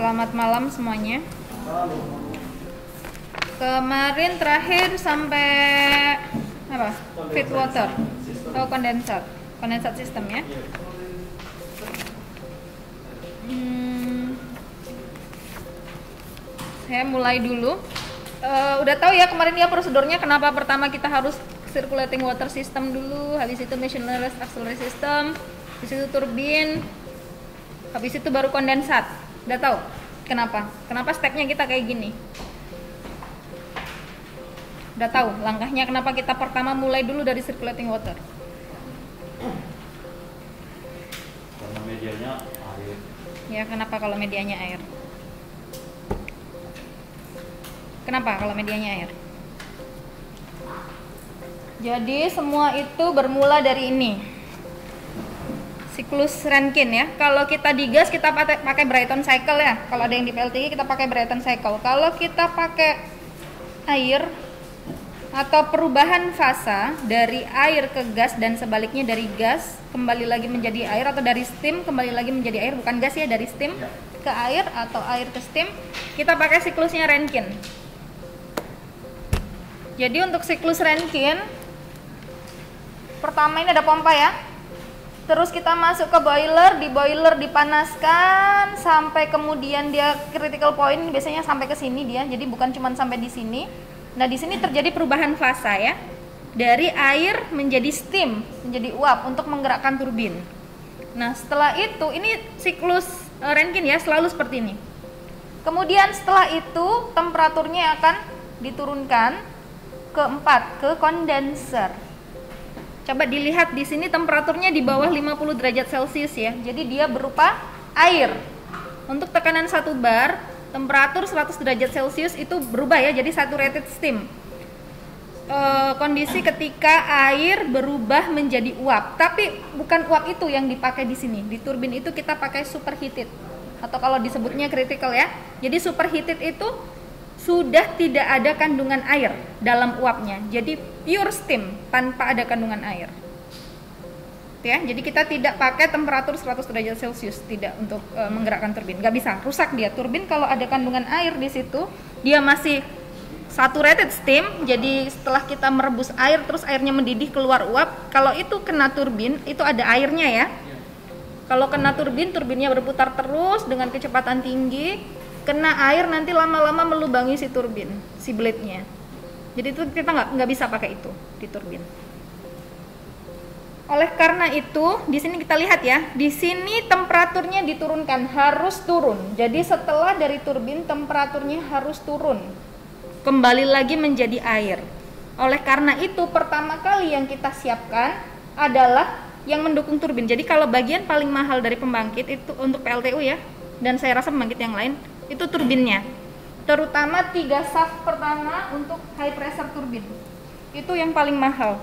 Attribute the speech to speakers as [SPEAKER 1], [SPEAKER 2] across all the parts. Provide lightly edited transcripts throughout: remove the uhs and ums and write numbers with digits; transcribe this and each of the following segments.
[SPEAKER 1] Selamat malam semuanya. Kemarin terakhir sampai apa? Feed water. Oh, kondensat sistem ya. Saya mulai dulu. Udah tahu ya kemarin ya prosedurnya kenapa pertama kita harus circulating water system dulu, habis itu machinery auxiliary system, habis itu turbin, habis itu baru kondensat. Udah tahu kenapa? Kenapa stepnya kita kayak gini? Udah tahu langkahnya kenapa kita pertama mulai dulu dari circulating water?
[SPEAKER 2] Karena medianya air.
[SPEAKER 1] Ya, kenapa kalau medianya air? Kenapa kalau medianya air? Jadi semua itu bermula dari ini. Siklus Rankine ya. Kalau kita di gas kita pakai Brayton cycle ya. Kalau ada yang di PLTG kita pakai Brayton cycle. Kalau kita pakai air atau perubahan fasa dari air ke gas dan sebaliknya dari gas kembali lagi menjadi air atau dari steam kembali lagi menjadi air, bukan gas ya, dari steam ke air atau air ke steam, kita pakai siklusnya Rankine. Jadi untuk siklus Rankine pertama ini ada pompa ya. Terus kita masuk ke boiler, di boiler dipanaskan sampai kemudian dia critical point, biasanya sampai ke sini dia. Jadi bukan cuma sampai di sini. Nah, di sini terjadi perubahan fasa ya. Dari air menjadi steam, menjadi uap untuk menggerakkan turbin. Nah, setelah itu ini siklus Rankine ya, selalu seperti ini. Kemudian setelah itu temperaturnya akan diturunkan ke kondenser. Coba dilihat di sini temperaturnya di bawah 50 derajat Celcius ya. Jadi dia berupa air. Untuk tekanan 1 bar, temperatur 100 derajat Celcius itu berubah ya, jadi saturated steam. Kondisi ketika air berubah menjadi uap. Tapi bukan uap itu yang dipakai di sini. Di turbin itu kita pakai superheated atau kalau disebutnya critical ya. Jadi superheated itu sudah tidak ada kandungan air dalam uapnya. Jadi pure steam tanpa ada kandungan air. Ya, jadi kita tidak pakai temperatur 100 derajat Celcius tidak untuk menggerakkan turbin. Nggak bisa, rusak dia. Turbin kalau ada kandungan air di situ, dia masih saturated steam. Jadi setelah kita merebus air terus airnya mendidih keluar uap, kalau itu kena turbin, itu ada airnya ya. Kalau kena turbin, turbinnya berputar terus dengan kecepatan tinggi, kena air nanti lama-lama melubangi si turbin, si blade-nya. Jadi itu kita nggak bisa pakai itu di turbin. Oleh karena itu, di sini kita lihat ya, di sini temperaturnya diturunkan, harus turun. Jadi setelah dari turbin temperaturnya harus turun, kembali lagi menjadi air. Oleh karena itu pertama kali yang kita siapkan adalah yang mendukung turbin. Jadi kalau bagian paling mahal dari pembangkit itu untuk PLTU ya, dan saya rasa pembangkit yang lain itu turbinnya, terutama 3 shaft pertama untuk high pressure turbin itu yang paling mahal.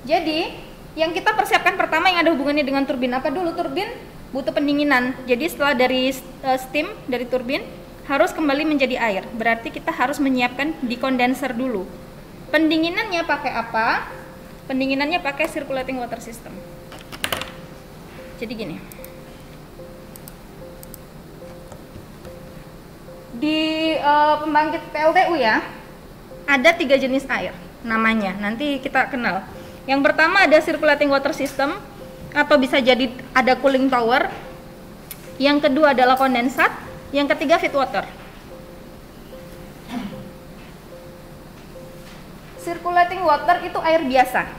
[SPEAKER 1] Jadi yang kita persiapkan pertama yang ada hubungannya dengan turbin apa dulu? Turbin butuh pendinginan. Jadi setelah dari steam dari turbin harus kembali menjadi air, berarti kita harus menyiapkan di kondenser dulu. Pendinginannya pakai apa? Pendinginannya pakai circulating water system. Jadi gini, di pembangkit PLTU ya ada 3 jenis air namanya, nanti kita kenal. Yang pertama ada circulating water system atau bisa jadi ada cooling tower. Yang kedua adalah kondensat. Yang ketiga feed water. Circulating water itu air biasa,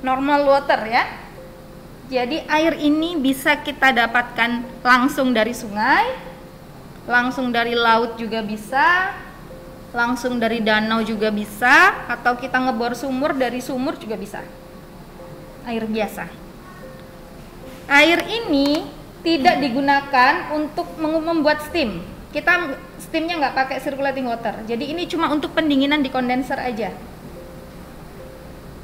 [SPEAKER 1] normal water ya. Jadi air ini bisa kita dapatkan langsung dari sungai, langsung dari laut juga bisa, langsung dari danau juga bisa, atau kita ngebor sumur, dari sumur juga bisa. Air biasa. Air ini tidak digunakan untuk membuat steam. Kita steamnya nggak pakai circulating water. Jadi ini cuma untuk pendinginan di kondenser aja.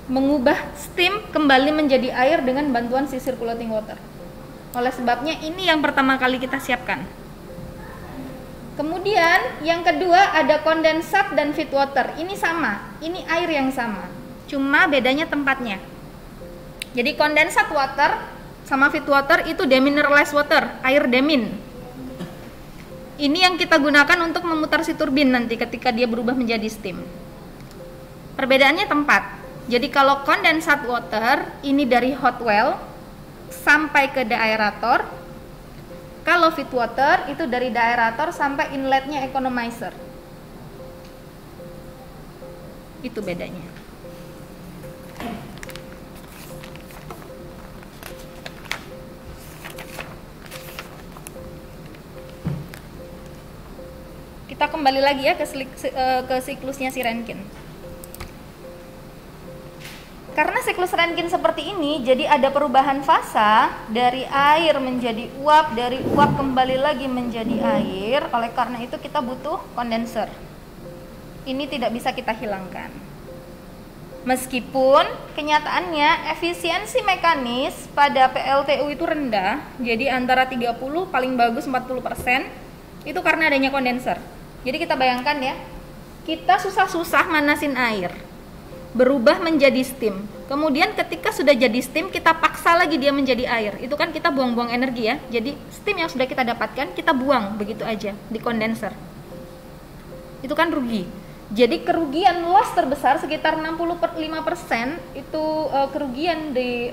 [SPEAKER 1] Mengubah steam kembali menjadi air dengan bantuan si circulating water. Oleh sebabnya ini yang pertama kali kita siapkan. Kemudian yang kedua ada kondensat dan feed water. Ini sama, ini air yang sama, cuma bedanya tempatnya. Jadi kondensat water sama feed water itu demineralized water, air demin. Ini yang kita gunakan untuk memutar si turbin nanti ketika dia berubah menjadi steam. Perbedaannya tempat. Jadi kalau condensate water ini dari hot well sampai ke deaerator. Kalau feed water itu dari deaerator sampai inletnya economizer. Itu bedanya. Kita kembali lagi ya ke siklusnya si Rankine. Karena siklus Rankine seperti ini, jadi ada perubahan fasa dari air menjadi uap, dari uap kembali lagi menjadi air. Oleh karena itu kita butuh kondenser. Ini tidak bisa kita hilangkan. Meskipun kenyataannya efisiensi mekanis pada PLTU itu rendah, jadi antara 30 paling bagus 40%, itu karena adanya kondenser. Jadi kita bayangkan ya, kita susah-susah manasin air, berubah menjadi steam. Kemudian ketika sudah jadi steam, kita paksa lagi dia menjadi air. Itu kan kita buang-buang energi ya. Jadi steam yang sudah kita dapatkan, kita buang begitu aja di kondenser. Itu kan rugi. Jadi kerugian loss terbesar sekitar 65% itu kerugian di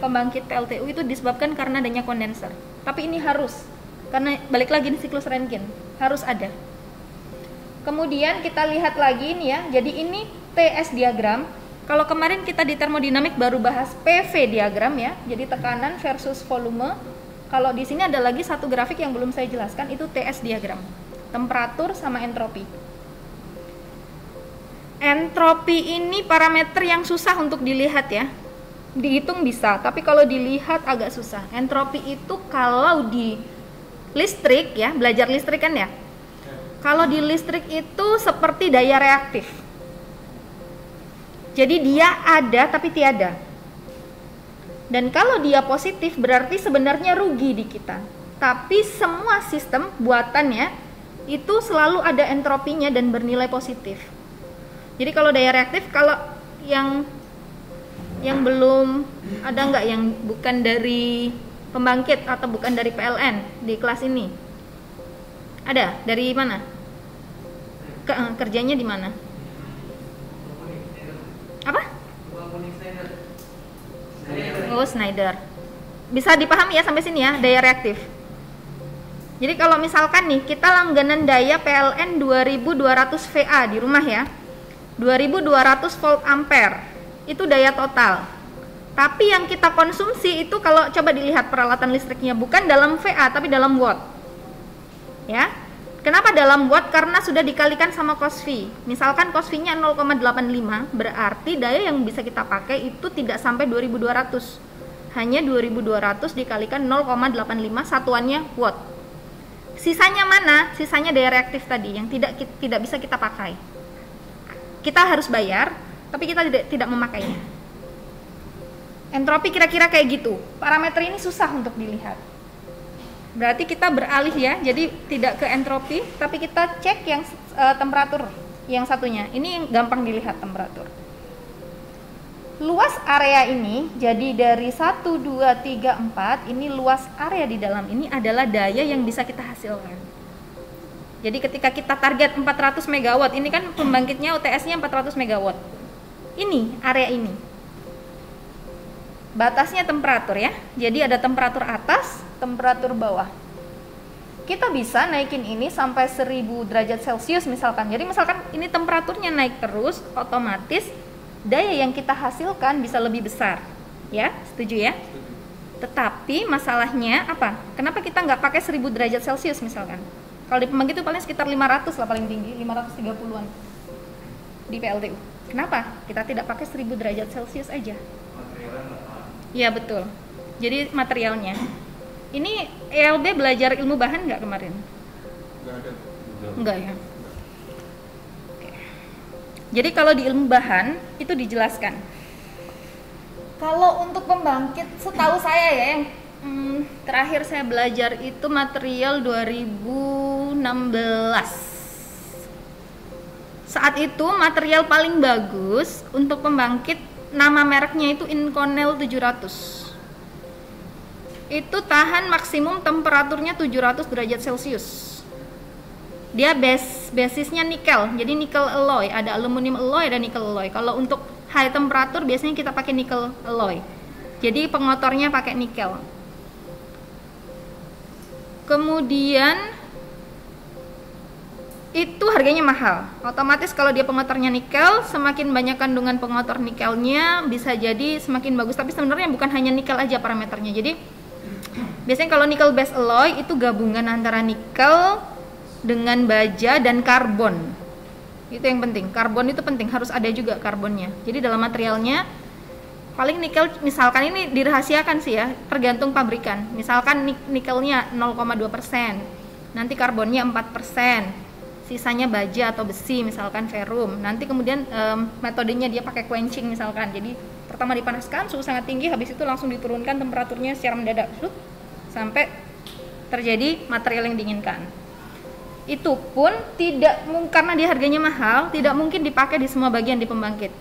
[SPEAKER 1] pembangkit PLTU itu disebabkan karena adanya kondenser. Tapi ini harus, karena balik lagi di siklus Rankine, harus ada. Kemudian kita lihat lagi ini ya, jadi ini TS diagram. Kalau kemarin kita di termodinamik baru bahas PV diagram ya, jadi tekanan versus volume. Kalau di sini ada lagi satu grafik yang belum saya jelaskan, itu TS diagram, temperatur sama entropi. Entropi ini parameter yang susah untuk dilihat ya, dihitung bisa, tapi kalau dilihat agak susah. Entropi itu kalau di listrik ya, belajar listrik kan ya, kalau di listrik itu seperti daya reaktif. Jadi dia ada tapi tiada. Dan kalau dia positif berarti sebenarnya rugi di kita. Tapi semua sistem buatannya itu selalu ada entropinya dan bernilai positif. Jadi kalau daya reaktif, kalau yang belum ada nggak yang bukan dari pembangkit atau bukan dari PLN di kelas ini? Ada? Dari mana? Kerjanya di mana? Apa? Oh, Schneider. Bisa dipahami ya sampai sini ya, daya reaktif. Jadi kalau misalkan nih kita langganan daya PLN 2200 VA di rumah ya, 2200 volt ampere itu daya total. Tapi yang kita konsumsi itu kalau coba dilihat peralatan listriknya bukan dalam VA tapi dalam watt. Ya. Kenapa dalam watt? Karena sudah dikalikan sama cos V. Misalkan cos V-nya 0,85, berarti daya yang bisa kita pakai itu tidak sampai 2200. Hanya 2200 dikalikan 0,85, satuannya watt. Sisanya mana? Sisanya daya reaktif tadi yang tidak bisa kita pakai. Kita harus bayar, tapi kita tidak memakainya. Entropi kira-kira kayak gitu. Parameter ini susah untuk dilihat. Berarti kita beralih ya, jadi tidak ke entropi, tapi kita cek yang temperatur yang satunya. Ini yang gampang dilihat temperatur. Luas area ini, jadi dari 1, 2, 3, 4, ini luas area di dalam ini adalah daya yang bisa kita hasilkan. Jadi ketika kita target 400 MW, ini kan pembangkitnya UTS-nya 400 MW. Ini area ini. Batasnya temperatur ya. Jadi ada temperatur atas, temperatur bawah. Kita bisa naikin ini sampai 1000 derajat Celcius misalkan. Jadi misalkan ini temperaturnya naik terus, otomatis daya yang kita hasilkan bisa lebih besar. Ya, setuju ya? Tetapi masalahnya apa? Kenapa kita nggak pakai 1000 derajat Celcius misalkan? Kalau di pembangkit itu paling sekitar 500 lah paling tinggi, 530-an di PLTU. Kenapa? Kita tidak pakai 1000 derajat Celcius aja. Iya betul. Jadi materialnya. Ini ELB belajar ilmu bahan nggak kemarin?
[SPEAKER 3] Nggak ada.
[SPEAKER 1] Enggak ya. Oke. Jadi kalau di ilmu bahan itu dijelaskan. Kalau untuk pembangkit, setahu saya ya, yang terakhir saya belajar itu material 2016. Saat itu material paling bagus untuk pembangkit, nama mereknya itu Inconel 700. itu tahan maksimum temperaturnya 700 derajat Celcius. Dia basisnya nikel, jadi nikel alloy, ada aluminium alloy, ada nikel alloy. Kalau untuk high temperatur biasanya kita pakai nikel alloy. Jadi pengotornya pakai nikel. Kemudian itu harganya mahal. Otomatis kalau dia pengotornya nikel, semakin banyak kandungan pengotor nikelnya bisa jadi semakin bagus. Tapi sebenarnya bukan hanya nikel aja parameternya. Jadi biasanya kalau nikel base alloy itu gabungan antara nikel dengan baja dan karbon. Itu yang penting. Karbon itu penting, harus ada juga karbonnya. Jadi dalam materialnya paling nikel, misalkan ini dirahasiakan sih ya, tergantung pabrikan. Misalkan nikelnya 0,2%, nanti karbonnya 4%. Sisanya baja atau besi, misalkan ferrum. Nanti kemudian metodenya dia pakai quenching misalkan. Jadi pertama dipanaskan suhu sangat tinggi, habis itu langsung diturunkan temperaturnya secara mendadak sampai terjadi material yang diinginkan. Itu pun tidak, karena dia harganya mahal, tidak mungkin dipakai di semua bagian di pembangkit.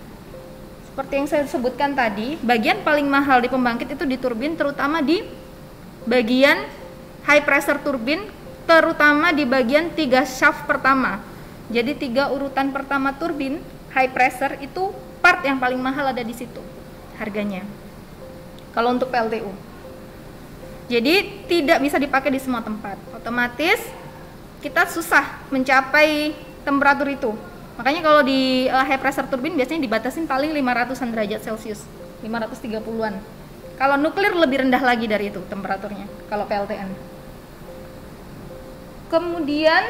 [SPEAKER 1] Seperti yang saya sebutkan tadi, bagian paling mahal di pembangkit itu di turbin, terutama di bagian high pressure turbin, terutama di bagian 3 shaft pertama. Jadi 3 urutan pertama turbin high pressure itu part yang paling mahal ada di situ harganya. Kalau untuk PLTU. Jadi tidak bisa dipakai di semua tempat. Otomatis kita susah mencapai temperatur itu. Makanya kalau di high pressure turbin biasanya dibatasin paling 500-an derajat Celcius, 530-an. Kalau nuklir lebih rendah lagi dari itu temperaturnya kalau PLTN. Kemudian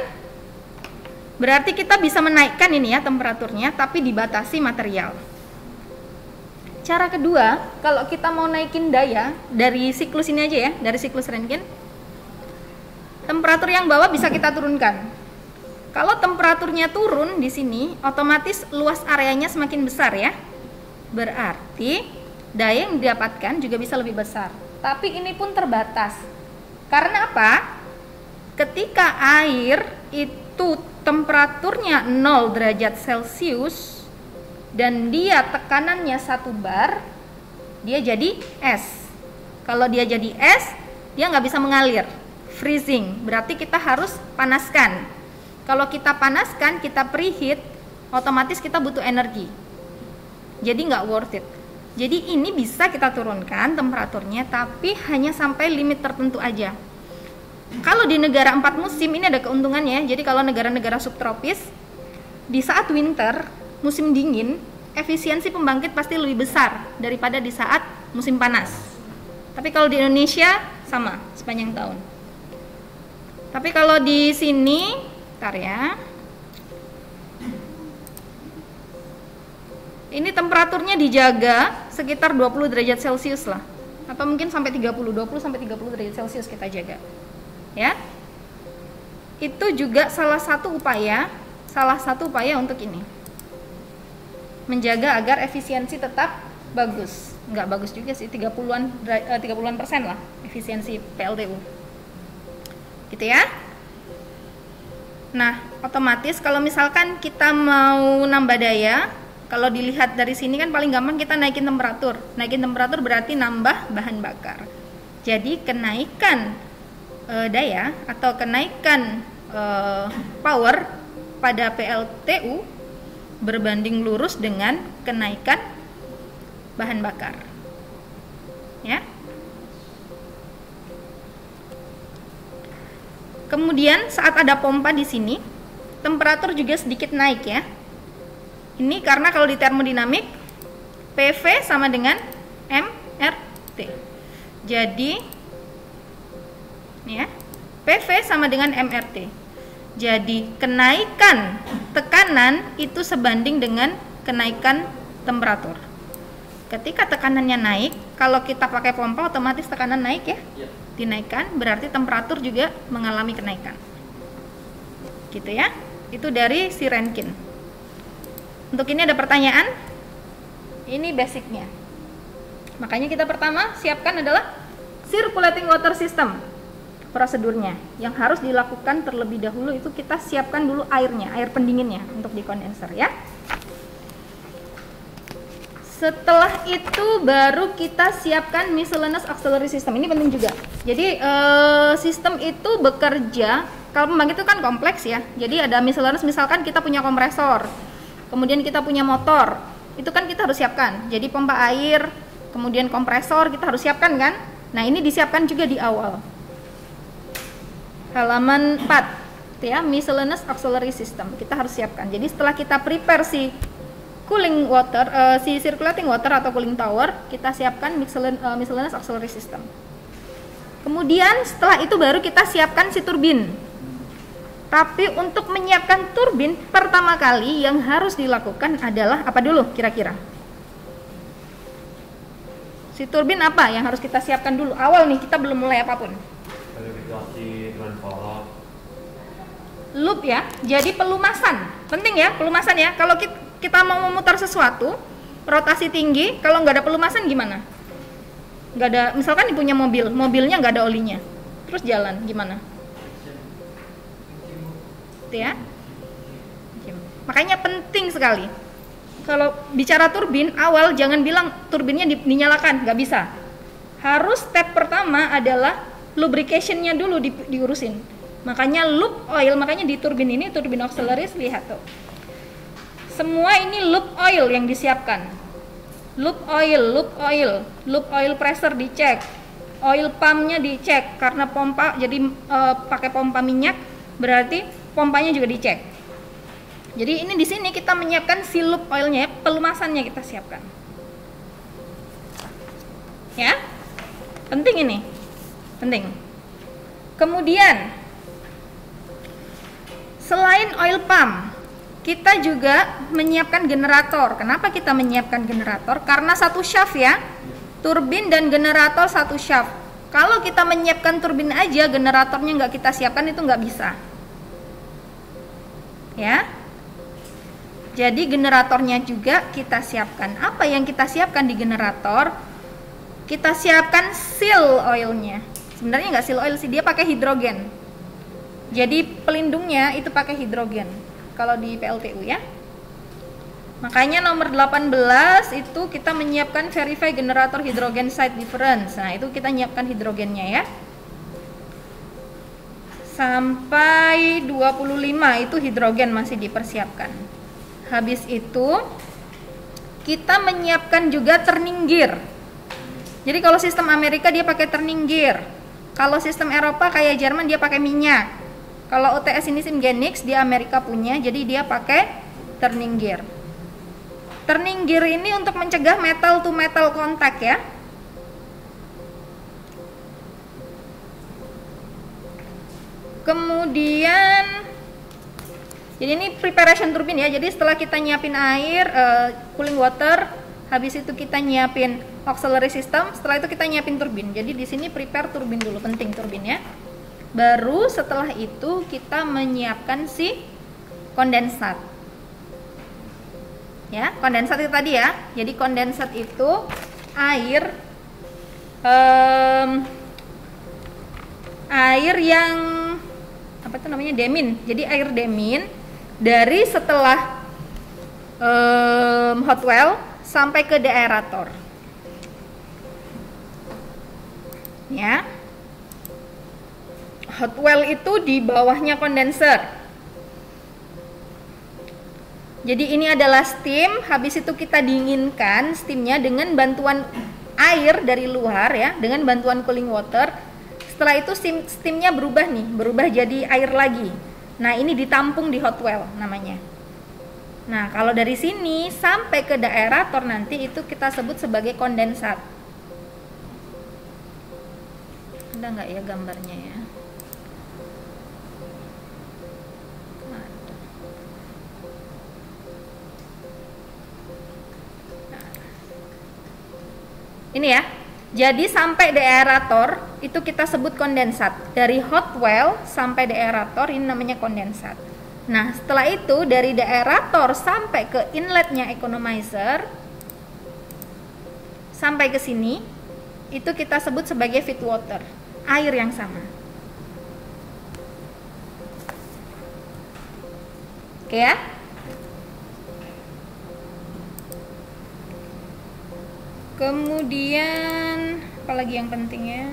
[SPEAKER 1] berarti kita bisa menaikkan ini ya temperaturnya, tapi dibatasi material. Cara kedua, kalau kita mau naikin daya dari siklus ini aja ya, dari siklus Rankine, temperatur yang bawah bisa kita turunkan. Kalau temperaturnya turun di sini, otomatis luas areanya semakin besar ya. Berarti daya yang didapatkan juga bisa lebih besar. Tapi ini pun terbatas. Karena apa? Ketika air itu temperaturnya 0 derajat Celcius dan dia tekanannya 1 bar, dia jadi es. Kalau dia jadi es, dia nggak bisa mengalir, freezing. Berarti kita harus panaskan. Kalau kita panaskan, kita preheat, otomatis kita butuh energi. Jadi nggak worth it. Jadi ini bisa kita turunkan temperaturnya, tapi hanya sampai limit tertentu aja. Kalau di negara 4 musim ini ada keuntungannya. Jadi kalau negara-negara subtropis, di saat winter, musim dingin, efisiensi pembangkit pasti lebih besar daripada di saat musim panas. Tapi kalau di Indonesia sama sepanjang tahun. Tapi kalau di sini, bentar ya. Ini temperaturnya dijaga sekitar 20 derajat Celcius lah. Atau mungkin sampai 20 sampai 30 derajat Celcius kita jaga. Ya, itu juga salah satu upaya untuk ini, menjaga agar efisiensi tetap bagus. Nggak bagus juga sih, 30-an persen lah efisiensi PLTU, gitu ya. Nah, otomatis kalau misalkan kita mau nambah daya, kalau dilihat dari sini kan paling gampang kita naikin temperatur. Naikin temperatur berarti nambah bahan bakar. Jadi kenaikan daya atau kenaikan power pada PLTU berbanding lurus dengan kenaikan bahan bakar, ya. Kemudian saat ada pompa di sini, temperatur juga sedikit naik ya. Ini karena kalau di termodinamik PV sama dengan MRT. Jadi ya, PV sama dengan MRT. Jadi kenaikan tekanan itu sebanding dengan kenaikan temperatur. Ketika tekanannya naik, kalau kita pakai pompa otomatis tekanan naik ya. Dinaikkan berarti temperatur juga mengalami kenaikan. Gitu ya. Itu dari si Rankine. Untuk ini ada pertanyaan? Ini basicnya. Makanya kita pertama siapkan adalah circulating water system. Prosedurnya yang harus dilakukan terlebih dahulu itu kita siapkan dulu airnya, air pendinginnya untuk di kondenser ya. Setelah itu baru kita siapkan miscellaneous auxiliary system. Ini penting juga. Jadi sistem itu bekerja, kalau pembangkit itu kan kompleks ya. Jadi ada misalkan kita punya kompresor, kemudian kita punya motor, itu kan kita harus siapkan. Jadi pompa air, kemudian kompresor kita harus siapkan kan. Nah ini disiapkan juga di awal. Halaman 4 ya, miscellaneous auxiliary system kita harus siapkan. Jadi setelah kita prepare si cooling water, si circulating water atau cooling tower, kita siapkan miscellaneous auxiliary system. Kemudian setelah itu baru kita siapkan si turbin. Tapi untuk menyiapkan turbin, pertama kali yang harus dilakukan adalah apa dulu kira-kira? Si turbin apa yang harus kita siapkan dulu? Awal nih, kita belum mulai apapun.
[SPEAKER 2] Verifikasi dengan pola.
[SPEAKER 1] Loop ya, jadi pelumasan. Penting ya, pelumasan ya. Kalau kita mau memutar sesuatu, rotasi tinggi, kalau nggak ada pelumasan gimana? Nggak ada, misalkan punya mobilnya nggak ada olinya, terus jalan gimana? Ya, makanya penting sekali kalau bicara turbin awal jangan bilang turbinnya dinyalakan, nggak bisa. Harus step pertama adalah lubricationnya dulu diurusin. Makanya loop oil, makanya di turbin ini turbin auxiliaries lihat tuh, semua ini loop oil yang disiapkan. Loop oil pressure dicek, oil pumpnya dicek karena pompa jadi pakai pompa minyak berarti pompanya juga dicek. Jadi ini di sini kita menyiapkan si loop oilnya, pelumasannya kita siapkan. Ya, penting ini, penting. Kemudian selain oil pump, kita juga menyiapkan generator. Kenapa kita menyiapkan generator? Karena satu shaft ya, turbin dan generator satu shaft. Kalau kita menyiapkan turbin aja, generatornya nggak kita siapkan itu nggak bisa. Ya, jadi generatornya juga kita siapkan. Apa yang kita siapkan di generator? Kita siapkan seal oilnya. Sebenarnya nggak seal oil sih, dia pakai hidrogen. Jadi pelindungnya itu pakai hidrogen kalau di PLTU ya. Makanya nomor 18 itu kita menyiapkan verify generator hydrogen side difference. Nah, itu kita nyiapkan hidrogennya ya. Sampai 25 itu hidrogen masih dipersiapkan. Habis itu kita menyiapkan juga turning gear. Jadi kalau sistem Amerika dia pakai turning gear. Kalau sistem Eropa kayak Jerman dia pakai minyak. Kalau OTS ini Simgenix di Amerika punya, jadi dia pakai turning gear. Turning gear ini untuk mencegah metal to metal kontak ya. Kemudian jadi ini preparation turbin ya. Jadi setelah kita nyiapin air, cooling water, habis itu kita nyiapin auxiliary system, setelah itu kita nyiapin turbin. Jadi di sini prepare turbin dulu, penting turbin ya. Baru setelah itu kita menyiapkan si kondensat. Ya, kondensat itu tadi ya. Jadi kondensat itu air air yang apa itu namanya, demin. Jadi air demin dari setelah hot well sampai ke deaerator. Ya. Hot well itu di bawahnya kondenser. Jadi ini adalah steam, habis itu kita dinginkan steamnya dengan bantuan air dari luar ya, dengan bantuan cooling water. Setelah itu steamnya berubah nih, berubah jadi air lagi. Nah ini ditampung di hot well namanya. Nah kalau dari sini sampai ke deaerator nanti itu kita sebut sebagai kondensat. Ada nggak ya gambarnya ya? Ini ya. Jadi sampai deaerator itu kita sebut kondensat. Dari hot well sampai deaerator ini namanya kondensat. Nah, setelah itu dari deaerator sampai ke inletnya economizer sampai ke sini itu kita sebut sebagai feed water, air yang sama. Oke ya? Kemudian apalagi yang penting ya?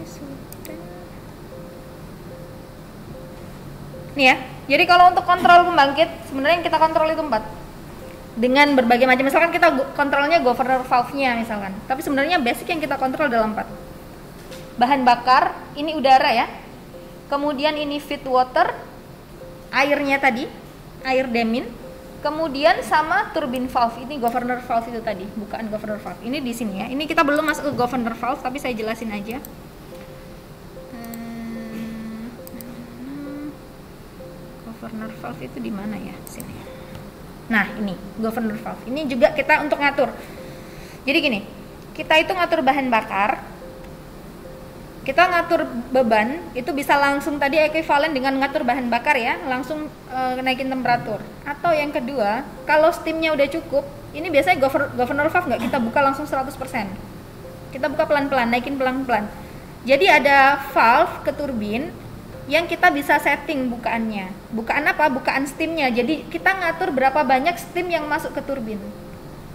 [SPEAKER 1] sudah. Nih ya, jadi kalau untuk kontrol pembangkit sebenarnya yang kita kontrol itu 4 dengan berbagai macam, misalkan kita kontrolnya governor valve-nya misalkan, tapi sebenarnya basic yang kita kontrol adalah 4. Bahan bakar, ini udara ya, kemudian ini feed water, airnya tadi, air demin, kemudian sama turbine valve, ini governor valve itu tadi, bukaan governor valve, ini di sini ya, ini kita belum masuk ke governor valve tapi saya jelasin aja. Governor valve itu di mana ya? Sini. Nah, ini governor valve. Ini juga kita untuk ngatur. Jadi gini, kita itu ngatur bahan bakar. Kita ngatur beban, itu bisa langsung tadi ekuivalen dengan ngatur bahan bakar ya, langsung naikin temperatur. Atau yang kedua, kalau steamnya udah cukup, ini biasanya governor valve nggak kita buka langsung 100%. Kita buka pelan-pelan, naikin pelan-pelan. Jadi ada valve ke turbin yang kita bisa setting bukaannya. Bukaan apa? Bukaan steamnya. Jadi kita ngatur berapa banyak steam yang masuk ke turbin.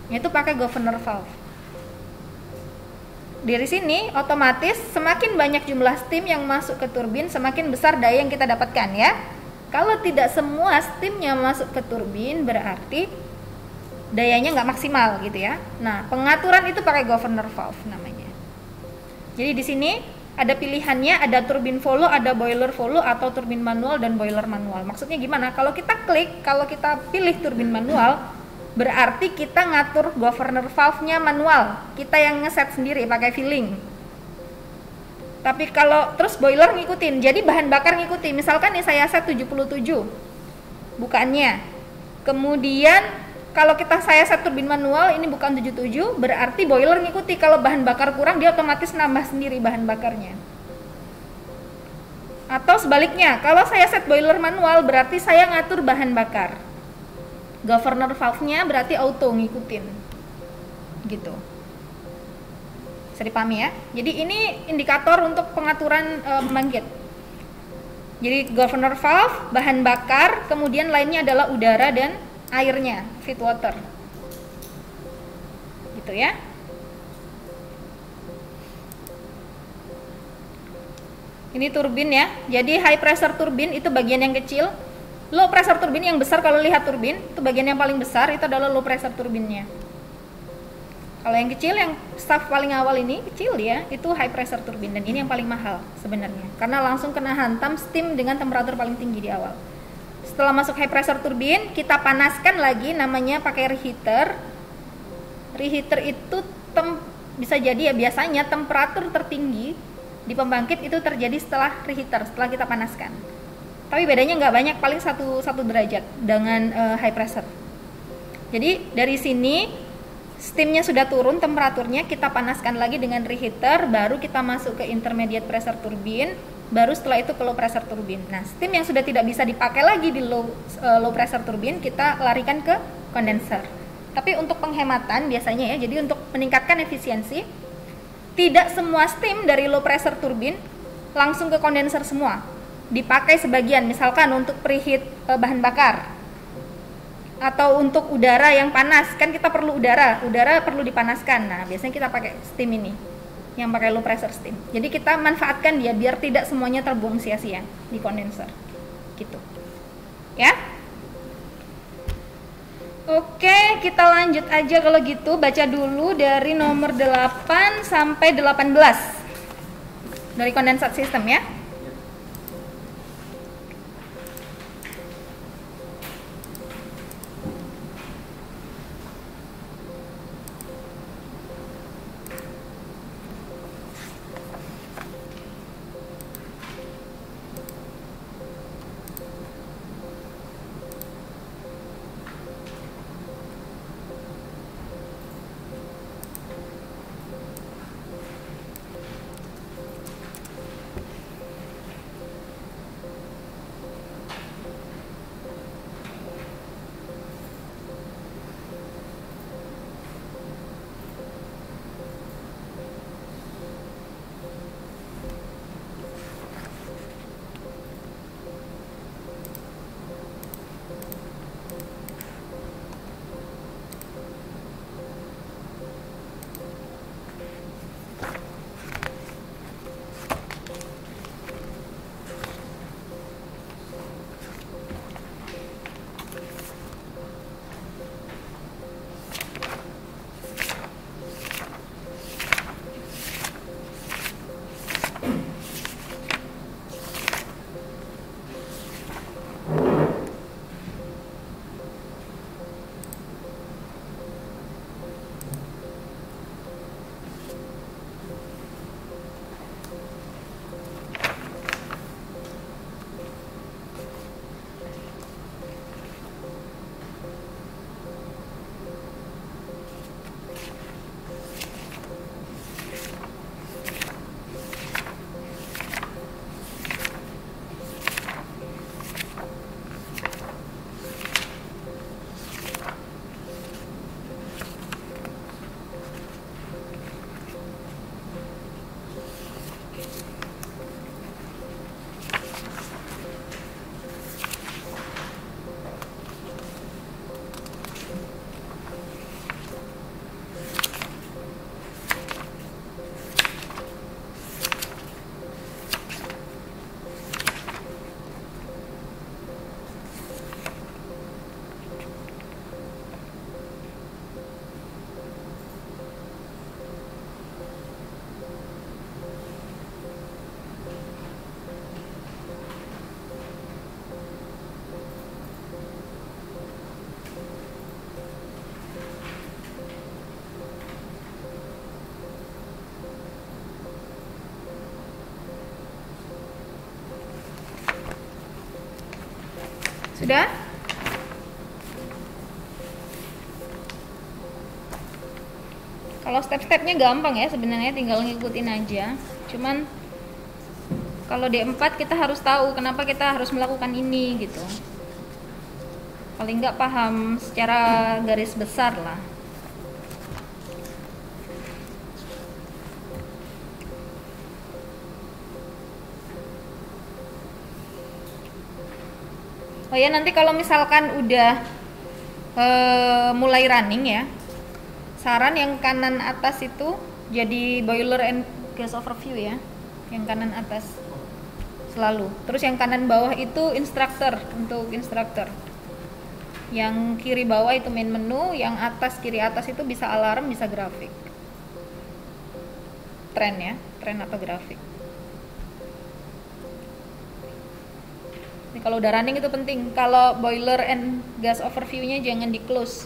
[SPEAKER 1] Itu pakai governor valve. Dari sini otomatis semakin banyak jumlah steam yang masuk ke turbin, semakin besar daya yang kita dapatkan ya. Kalau tidak semua steamnya masuk ke turbin, berarti dayanya nggak maksimal gitu ya. Nah, pengaturan itu pakai governor valve namanya. Jadi di sini ada pilihannya, ada turbin follow, ada boiler follow, atau turbin manual dan boiler manual. Maksudnya gimana? Kalau kita klik, kalau kita pilih turbin manual, berarti kita ngatur governor valve-nya manual. Kita yang ngeset sendiri pakai filling. Tapi kalau terus boiler ngikutin, jadi bahan bakar ngikutin. Misalkan nih saya set 77 bukaannya. Kemudian kalau saya set turbin manual, ini bukan 77, berarti boiler ngikuti. Kalau bahan bakar kurang, dia otomatis nambah sendiri bahan bakarnya. Atau sebaliknya, kalau saya set boiler manual, berarti saya ngatur bahan bakar. Governor valve-nya berarti auto ngikutin. Gitu. Bisa dipahami ya? Jadi ini indikator untuk pengaturan pembangkit. Jadi governor valve, bahan bakar, kemudian lainnya adalah udara dan airnya, feed water. Gitu ya. Ini turbin ya. Jadi high pressure turbin itu bagian yang kecil. Low pressure turbin yang besar, kalau lihat turbin, itu bagian yang paling besar, itu adalah low pressure turbinnya. Kalau yang kecil, yang staf paling awal ini kecil ya, itu high pressure turbin, dan ini yang paling mahal sebenarnya. Karena langsung kena hantam steam dengan temperatur paling tinggi di awal. Setelah masuk high pressure turbin, kita panaskan lagi, namanya pakai reheater. Reheater itu bisa jadi ya, biasanya temperatur tertinggi di pembangkit itu terjadi setelah reheater, setelah kita panaskan. Tapi bedanya nggak banyak, paling satu derajat dengan high pressure. Jadi dari sini steamnya sudah turun temperaturnya, kita panaskan lagi dengan reheater, baru kita masuk ke intermediate pressure turbin, baru setelah itu ke low pressure turbin. Nah, steam yang sudah tidak bisa dipakai lagi di low pressure turbin, kita larikan ke condenser. Tapi untuk penghematan biasanya ya, jadi untuk meningkatkan efisiensi, tidak semua steam dari low pressure turbin langsung ke condenser semua. Dipakai sebagian, misalkan untuk preheat bahan bakar atau untuk udara yang panas, kan kita perlu udara perlu dipanaskan. Nah, biasanya kita pakai steam ini yang pakai low pressure steam. Jadi kita manfaatkan dia biar tidak semuanya terbuang sia-sia di kondenser gitu ya. Oke, kita lanjut aja kalau gitu. Baca dulu dari nomor 8 sampai 18 dari condensate system ya. Sudah? Kalau step-stepnya gampang ya sebenarnya, tinggal ngikutin aja. Cuman kalau D4 kita harus tahu kenapa kita harus melakukan ini gitu. Paling nggak paham secara garis besar lah. Oh ya, nanti kalau misalkan udah mulai running ya, saran yang kanan atas itu jadi boiler and gas overview ya, yang kanan atas selalu. Terus yang kanan bawah itu instructor, untuk instructor. Yang kiri bawah itu main menu, yang atas kiri atas itu bisa alarm, bisa grafik. Tren ya, tren atau grafik. Ini kalau udah running itu penting. Kalau boiler and gas overview-nya jangan di close.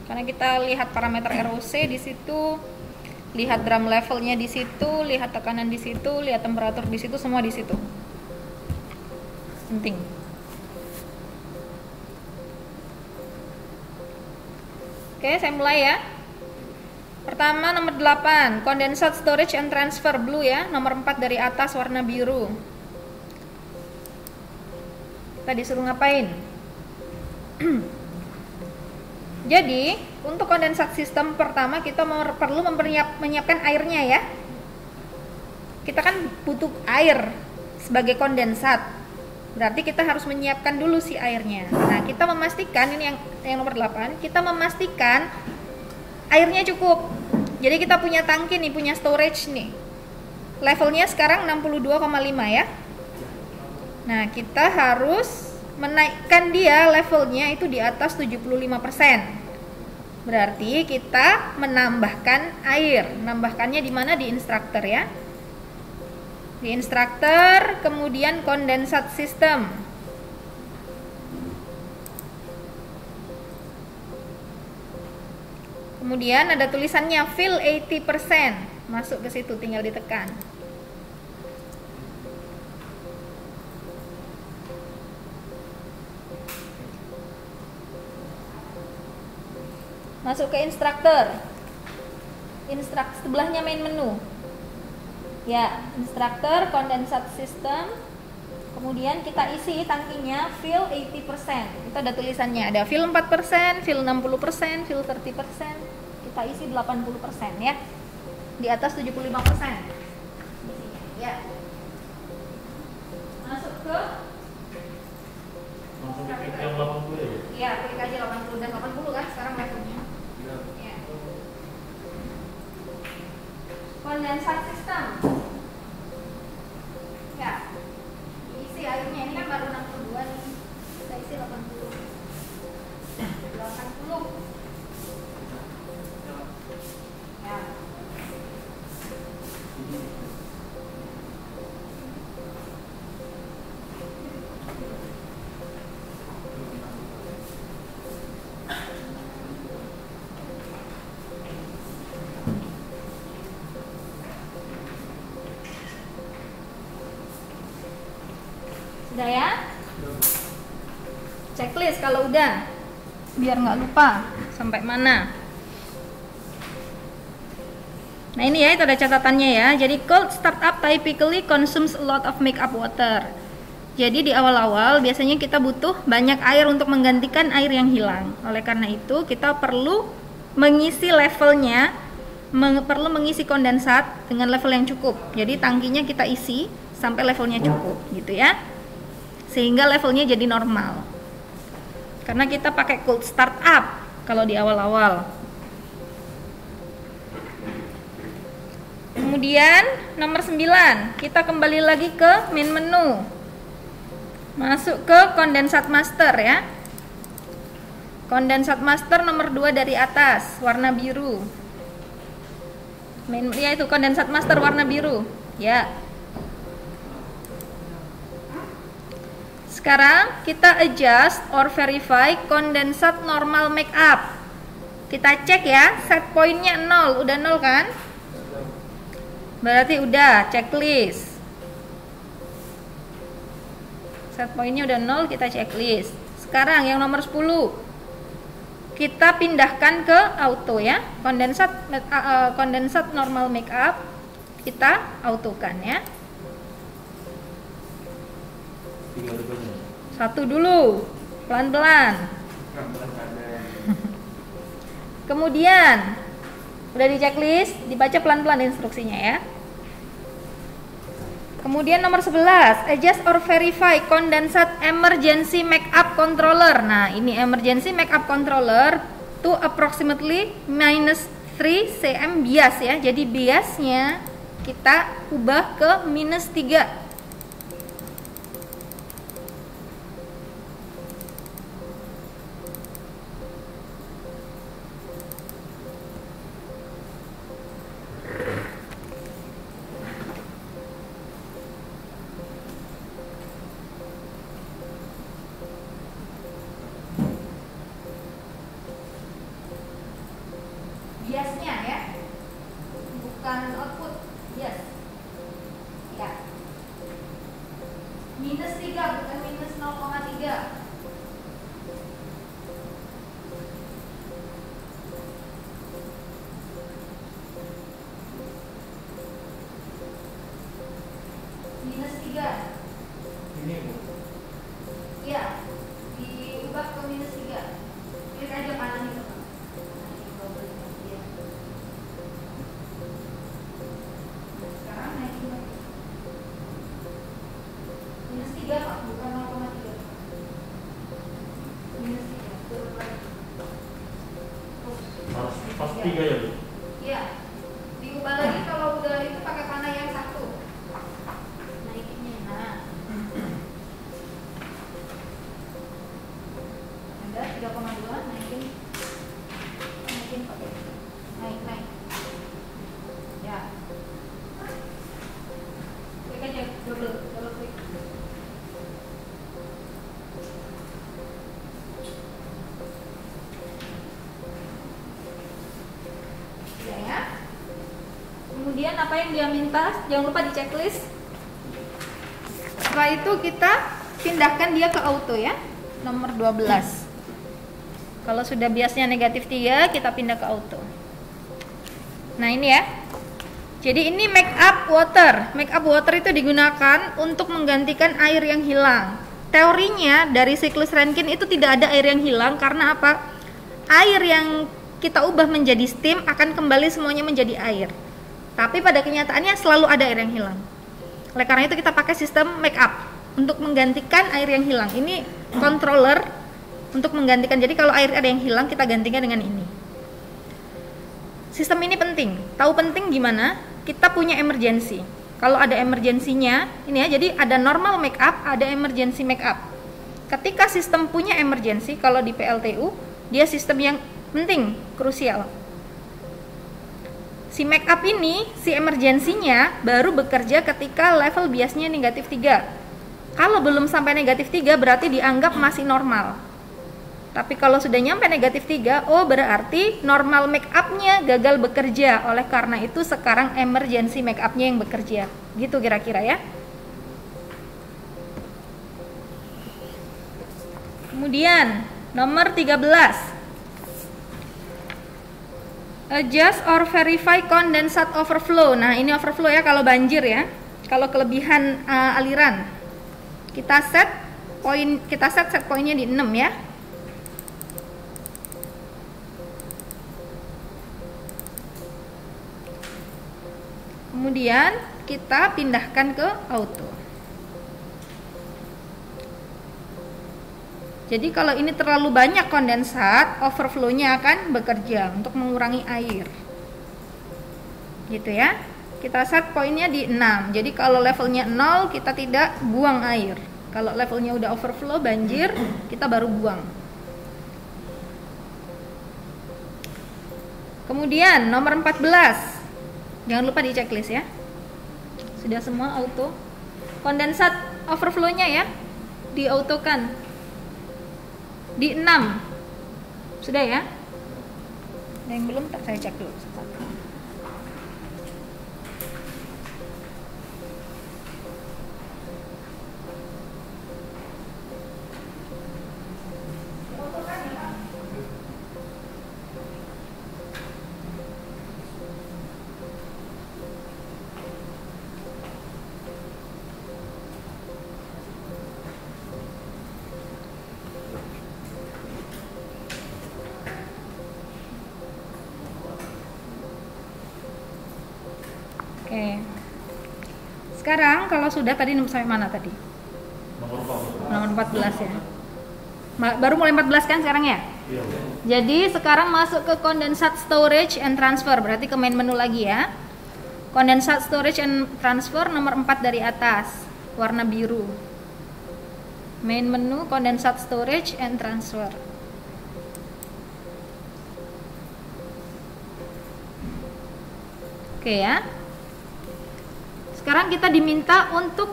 [SPEAKER 1] Karena kita lihat parameter ROC di situ, lihat drum levelnya di situ, lihat tekanan di situ, lihat temperatur di situ, semua di situ. Penting. Oke, saya mulai ya. Pertama nomor 8, condensate storage and transfer blue ya. Nomor 4 dari atas warna biru. Kita disuruh ngapain? Jadi untuk kondensat sistem pertama kita perlu menyiapkan airnya ya. Kita kan butuh air sebagai kondensat, berarti kita harus menyiapkan dulu si airnya. Nah kita memastikan, ini yang nomor 8, kita memastikan airnya cukup. Jadi kita punya tangki nih, punya storage nih, levelnya sekarang 62,5 ya. Nah kita harus menaikkan dia levelnya itu di atas 75%. Berarti kita menambahkan air. Menambahkannya di mana? Di instructor ya. Di instructor, kemudian condensate system. Kemudian ada tulisannya fill 80%. Masuk ke situ, tinggal ditekan. Masuk ke instructor. Sebelahnya main menu. Ya, instructor, condensate system. Kemudian kita isi tangkinya fill 80%. Itu ada tulisannya, ada fill 4%, fill 60%, fill 30%. Kita isi 80% ya. Di atas 75%. Ya. Masuk ke
[SPEAKER 2] yang 80 ya?
[SPEAKER 1] Iya, klik aja 80 dan 80 kan sekarang levelnya. Ya. Condensate system. Ya. Isi airnya, ini kan baru 62 nih. Kita isi 80. 80. Ya. Sudah ya? Checklist kalau udah, biar nggak lupa sampai mana. Nah ini ya, itu ada catatannya ya. Jadi cold startup typically consumes a lot of makeup water. Jadi di awal-awal biasanya kita butuh banyak air untuk menggantikan air yang hilang. Oleh karena itu kita perlu mengisi levelnya perlu mengisi kondensat dengan level yang cukup. Jadi tangkinya kita isi sampai levelnya cukup gitu ya. Sehingga levelnya jadi normal. Karena kita pakai cold start up kalau di awal-awal. Kemudian nomor 9, kita kembali lagi ke main menu. Masuk ke kondensat master ya. Kondensat master nomor 2 dari atas, warna biru. Ya itu kondensat master warna biru, ya. Sekarang kita adjust or verify kondensat normal makeup. Kita cek ya, set pointnya 0, udah 0 kan? Berarti udah checklist. Set pointnya udah 0, kita checklist. Sekarang yang nomor 10, kita pindahkan ke auto ya. Kondensat normal makeup kita autokan ya. Satu dulu, pelan-pelan. Kemudian udah di checklist, dibaca pelan-pelan instruksinya ya. Kemudian nomor 11, adjust or verify kondensat emergency makeup controller. Nah, ini emergency makeup controller to approximately -3 cm bias ya. Jadi biasnya kita ubah ke -3. Biasnya ya, bukan output bias ya. -3 bukan -0,3. -3
[SPEAKER 2] Ini Bu.
[SPEAKER 1] ya, diubah ke -3. Klik aja kanan itu. Sekarang naikin lagi. -3 Pak, bukan 0,3. -3, turun lagi.
[SPEAKER 2] Pas 3 ya Bu?
[SPEAKER 1] Iya, diubah lagi kalau udah itu pakai panah yang satu. Naikinnya, nah. Ada 3,2, naikin pakai naik. Ya. Klik aja, double klik. Ya. Kemudian apa yang dia minta, jangan lupa di checklist. Setelah itu kita pindahkan dia ke auto ya, nomor 12. Kalau sudah biasnya -3, kita pindah ke auto. Nah ini ya. Jadi ini make up water. Make up water itu digunakan untuk menggantikan air yang hilang. Teorinya dari siklus Rankine itu tidak ada air yang hilang karena apa? Air yang kita ubah menjadi steam akan kembali semuanya menjadi air. Tapi pada kenyataannya selalu ada air yang hilang. Oleh karena itu kita pakai sistem make up untuk menggantikan air yang hilang. Ini controller untuk menggantikan. Jadi kalau air ada yang hilang kita gantikan dengan ini. Sistem ini penting. Tahu penting gimana? Kita punya emergency. Kalau ada emergensinya, ini ya. Jadi ada normal make up, ada emergency make up. Ketika sistem punya emergency, kalau di PLTU, dia sistem yang penting, krusial. Si make up ini, si emergensinya baru bekerja ketika level biasnya -3. Kalau belum sampai -3 berarti dianggap masih normal. Tapi kalau sudah nyampe -3, oh berarti normal make up-nya gagal bekerja. Oleh karena itu sekarang emergency make up-nya yang bekerja. Gitu kira-kira ya. Kemudian nomor 13. Adjust or verify condensate overflow. Nah, ini overflow ya kalau banjir ya. Kalau kelebihan aliran. Kita set poinnya di 6 ya. Kemudian kita pindahkan ke auto. Jadi kalau ini terlalu banyak kondensat, overflow-nya akan bekerja untuk mengurangi air. Gitu ya. Kita set poinnya di 6. Jadi kalau levelnya 0, kita tidak buang air. Kalau levelnya udah overflow, banjir, kita baru buang. Kemudian nomor 14. Jangan lupa di checklist ya. Sudah semua auto. Kondensat overflow-nya ya, diautokan di 6. Sudah ya? Ada yang belum? Saya cek dulu. Oke. Sekarang kalau sudah tadi sampai mana tadi? Nomor 14 ya. Baru mulai 14 kan sekarang ya?
[SPEAKER 2] Iya.
[SPEAKER 1] Jadi sekarang masuk ke condensate storage and transfer, berarti ke main menu lagi ya. Condensate storage and transfer nomor 4 dari atas, warna biru. Main menu condensate storage and transfer. Oke ya. Sekarang kita diminta untuk,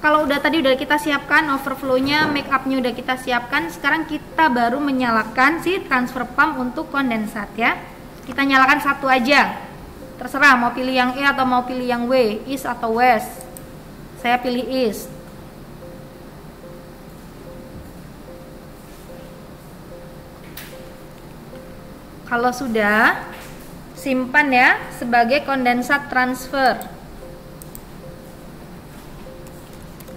[SPEAKER 1] kalau tadi udah kita siapkan overflow-nya, make up-nya udah kita siapkan, sekarang kita baru menyalakan si transfer pump untuk kondensat ya. Kita nyalakan satu aja. Terserah mau pilih yang E atau mau pilih yang W, east atau west. Saya pilih east. Kalau sudah, simpan ya sebagai kondensat transfer.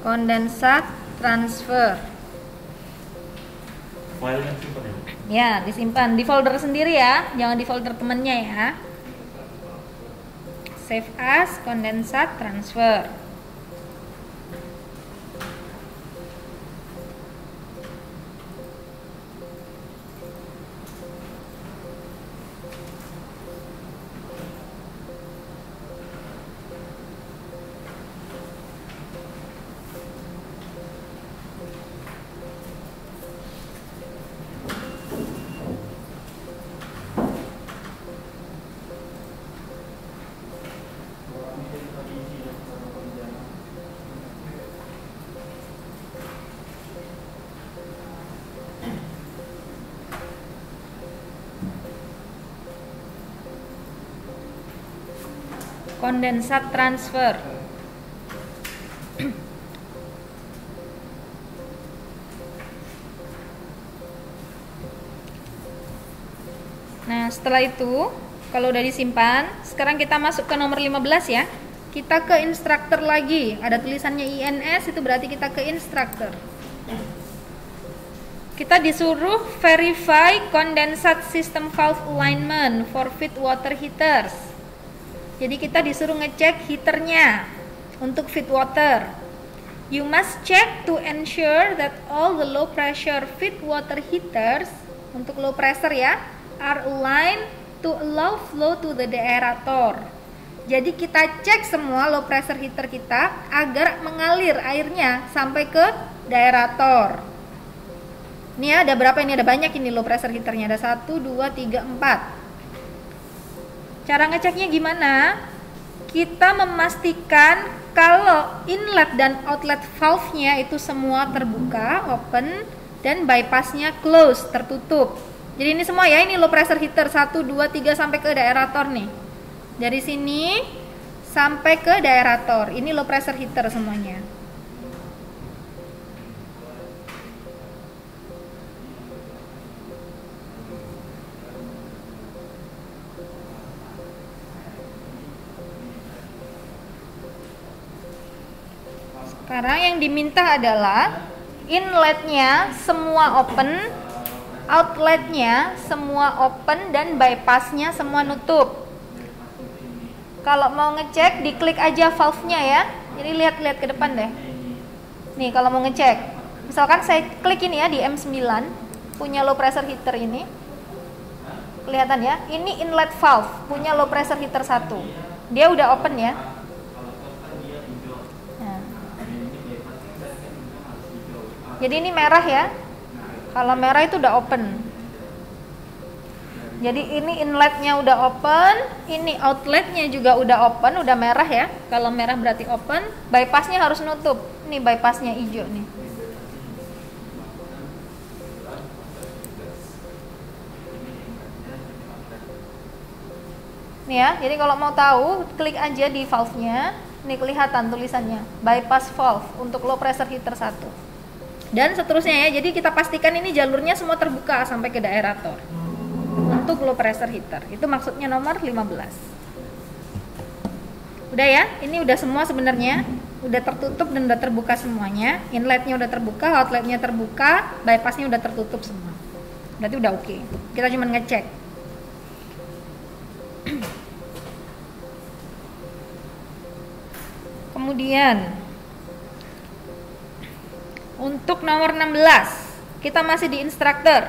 [SPEAKER 1] Kondensat transfer.
[SPEAKER 2] Filenya simpan ya?
[SPEAKER 1] Ya, disimpan di folder sendiri ya, jangan di folder temennya ya. Save as kondensat transfer. Kondensat transfer. Nah, setelah itu kalau udah disimpan, sekarang kita masuk ke nomor 15 ya. Kita ke instructor lagi. Ada tulisannya INS, itu berarti kita ke instructor. Kita disuruh verify condensate system valve alignment for feed water heaters. Jadi kita disuruh ngecek heaternya untuk feed water. You must check to ensure that all the low pressure feed water heaters, untuk low pressure ya, are aligned to allow flow to the deaerator. Jadi kita cek semua low pressure heater kita agar mengalir airnya sampai ke deaerator. Ini ada berapa ini? Ada banyak ini low pressure heaternya. Ada 1, 2, 3, 4. Cara ngeceknya gimana? Kita memastikan kalau inlet dan outlet valve-nya itu semua terbuka, open, dan bypass-nya close, tertutup. Jadi ini semua ya, ini low pressure heater 1, 2, 3 sampai ke deaerator nih. Dari sini sampai ke deaerator. Ini low pressure heater semuanya. Sekarang yang diminta adalah inletnya semua open, outletnya semua open, dan bypassnya semua nutup. Kalau mau ngecek, diklik aja valve-nya ya. Jadi lihat-lihat ke depan deh. Nih, kalau mau ngecek. Misalkan saya klik ini ya di M9, punya low pressure heater ini. Kelihatan ya, ini inlet valve, punya low pressure heater 1. Dia udah open ya. Nah. Jadi ini merah ya. Kalau merah itu udah open. Jadi ini inletnya udah open, ini outletnya juga udah open, udah merah ya. Kalau merah berarti open, bypassnya harus nutup. Nih bypassnya hijau nih. Nih ya, jadi kalau mau tahu, klik aja di valve-nya. Nih kelihatan tulisannya, bypass valve untuk low pressure heater 1. Dan seterusnya ya, jadi kita pastikan ini jalurnya semua terbuka sampai ke aerator. Untuk low pressure heater, itu maksudnya nomor 15. Udah ya, ini udah semua sebenarnya. Udah tertutup dan udah terbuka semuanya. Inletnya udah terbuka, outletnya terbuka, bypassnya udah tertutup semua. Berarti udah oke. Kita cuma ngecek. Kemudian untuk nomor 16, kita masih di instructor.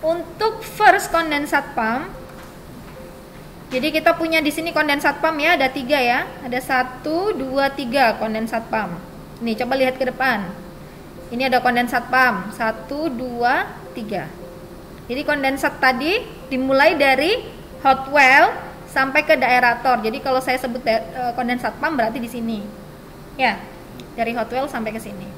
[SPEAKER 1] Untuk first condensate pump, jadi kita punya di sini condensate pump ya, ada 3 ya, ada 1, 2, 3 condensate pump. Nih coba lihat ke depan. Ini ada condensate pump 1, 2, 3. Jadi condensate tadi dimulai dari hot well sampai ke aerator. Jadi kalau saya sebut condensate pump berarti di sini, ya, dari hot well sampai ke sini.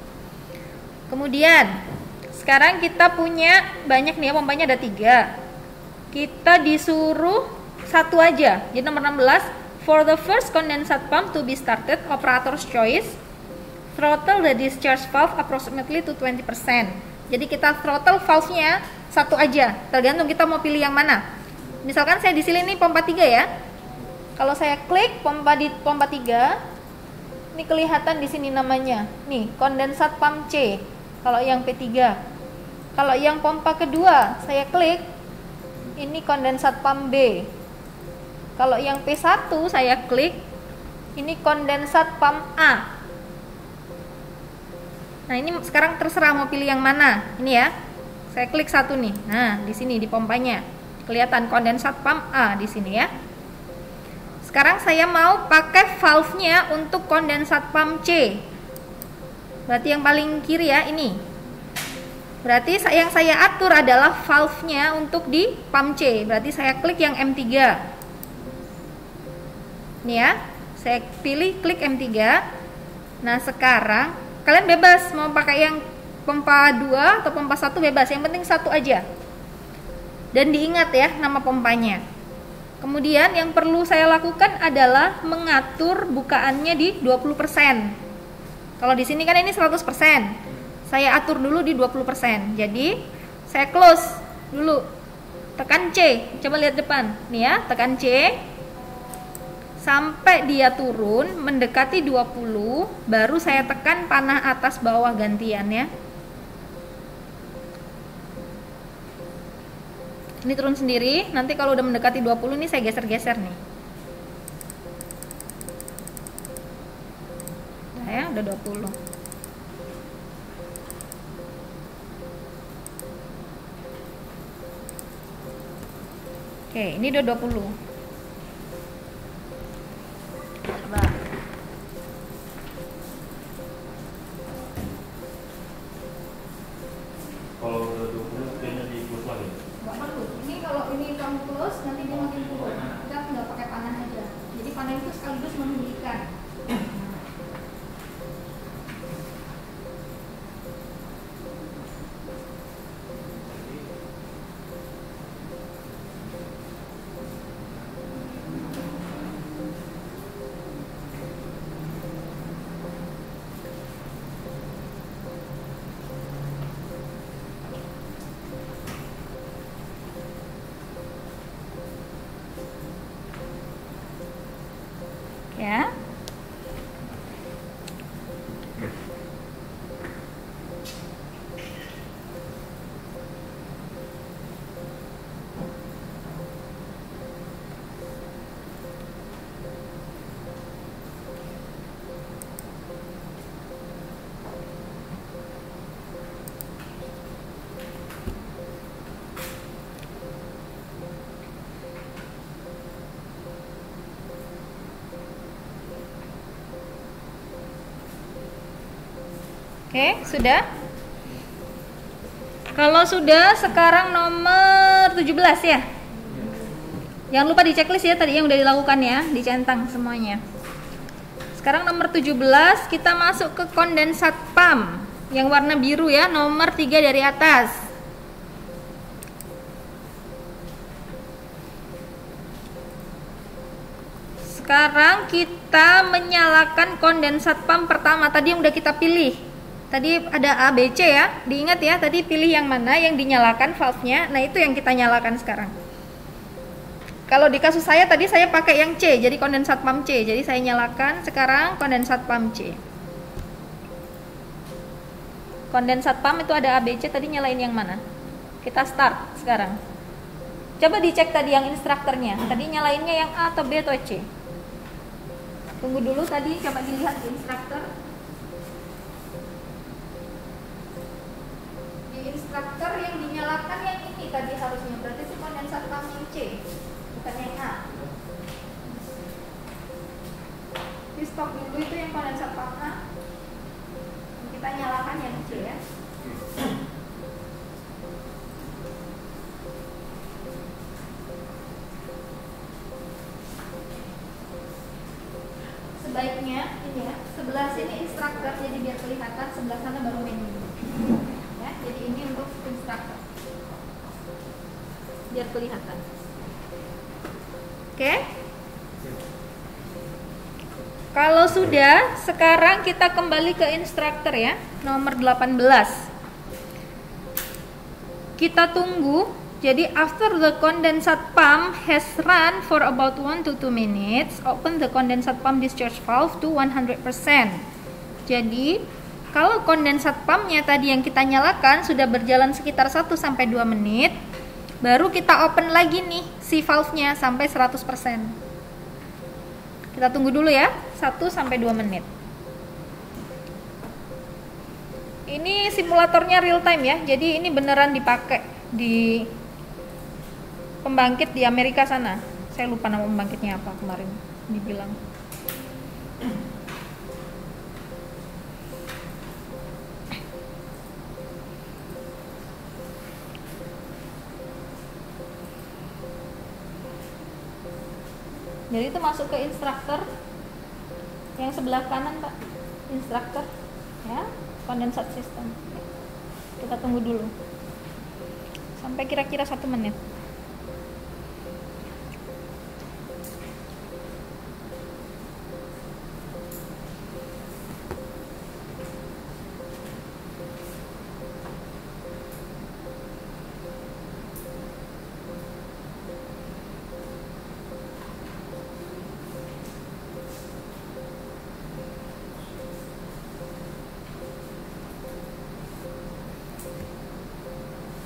[SPEAKER 1] Kemudian sekarang kita punya banyak nih ya, pompanya ada 3. Kita disuruh satu aja. Jadi nomor 16, for the first condensate pump to be started, operator's choice, throttle the discharge valve approximately to 20%. Jadi kita throttle valve-nya satu aja, tergantung kita mau pilih yang mana. Misalkan saya di sini nih pompa 3 ya. Kalau saya klik pompa di pompa 3, ini kelihatan di sini namanya. Nih, condensate pump C. Kalau yang P3. Kalau yang pompa kedua, saya klik, ini condensate pump B. Kalau yang P1 saya klik, ini condensate pump A. Nah, ini sekarang terserah mau pilih yang mana. Ini ya. Saya klik satu nih. Nah, di sini di pompanya. Kelihatan condensate pump A di sini ya. Sekarang saya mau pakai valve-nya untuk condensate pump C. Berarti yang paling kiri ya, ini. Berarti yang saya atur adalah valve-nya untuk di pump C. Berarti saya klik yang M3. Nih ya, saya pilih klik M3. Nah, sekarang kalian bebas mau pakai yang pompa 2 atau pompa 1 bebas. Yang penting satu aja. Dan diingat ya nama pompanya. Kemudian yang perlu saya lakukan adalah mengatur bukaannya di 20%. Kalau di sini kan ini 100%. Saya atur dulu di 20%. Jadi saya close dulu. Tekan C. Coba lihat depan. Nih ya, tekan C. Sampai dia turun mendekati 20, baru saya tekan panah atas bawah gantian ya. Ini turun sendiri. Nanti kalau udah mendekati 20 nih saya geser-geser nih. Nah ya, udah 20. Oke, ini udah 20. Coba.
[SPEAKER 2] Kalau udah 20 kayaknya di close lagi.
[SPEAKER 1] Nggak perlu. Ini kalau ini kamu close, nanti dia makin turun. Kita nggak pakai panah aja. Jadi panah itu sekaligus menghentikan. Oke, sudah? Kalau sudah, sekarang nomor 17 ya. Jangan lupa di checklist ya tadi yang udah dilakukan ya, dicentang semuanya. Sekarang nomor 17 kita masuk ke kondensat pump yang warna biru ya, nomor 3 dari atas. Sekarang kita menyalakan kondensat pump pertama tadi yang udah kita pilih. Tadi ada A, B, C ya. Diingat ya, tadi pilih yang mana yang dinyalakan valve-nya. Nah, itu yang kita nyalakan sekarang. Kalau di kasus saya tadi saya pakai yang C, jadi kondensat pump C. Jadi saya nyalakan sekarang kondensat pump C. Kondensat pump itu ada A, B, C, tadi nyalain yang mana? Kita start sekarang. Coba dicek tadi yang instrukturnya. Tadi nyalainnya yang A atau B atau C? Tunggu dulu tadi, coba dilihat di instruktur. Di instruktur yang dinyalakan yang ini tadi harusnya, berarti itu kondensat pump yang C, bukan yang A. Di stop dulu itu yang kondensat pump A. Kita nyalakan yang C ya. Sebaiknya ini ya, sebelah sini instruktur jadi biar kelihatan, sebelah sana baru menu. Ya, jadi ini untuk instruktur. Biar kelihatan. Oke? Kalau sudah, sekarang kita kembali ke instruktur ya, nomor 18. Kita tunggu. Jadi after the condensate pump has run for about 1 to 2 minutes, open the condensate pump discharge valve to 100%. Jadi kalau condensate pumpnya tadi yang kita nyalakan sudah berjalan sekitar 1 sampai 2 menit, baru kita open lagi nih si valve-nya sampai 100%. Kita tunggu dulu ya, 1 sampai 2 menit. Ini simulatornya real time ya, jadi ini beneran dipakai di pembangkit di Amerika sana. Saya lupa nama pembangkitnya apa kemarin dibilang. Jadi itu masuk ke instruktur yang sebelah kanan Pak, instruktur ya, kondensat system. Kita tunggu dulu sampai kira-kira 1 menit.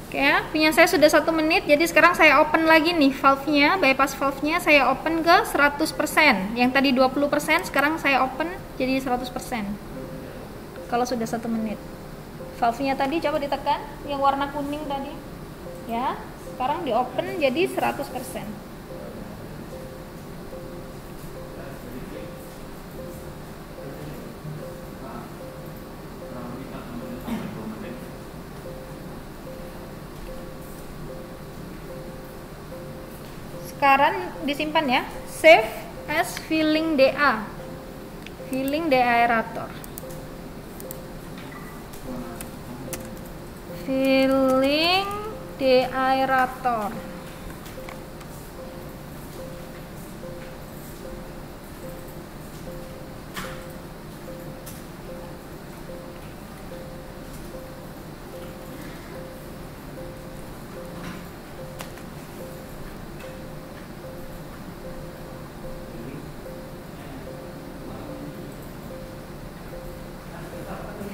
[SPEAKER 1] Oke ya, punya saya sudah 1 menit, jadi sekarang saya open lagi nih valve-nya, bypass valve-nya saya open ke 100%. Yang tadi 20%, sekarang saya open jadi 100%. Kalau sudah 1 menit. Valve-nya tadi coba ditekan, yang warna kuning tadi. Ya, sekarang di open jadi 100%. Sekarang disimpan ya, save as filling DA, filling deaerator, filling deaerator.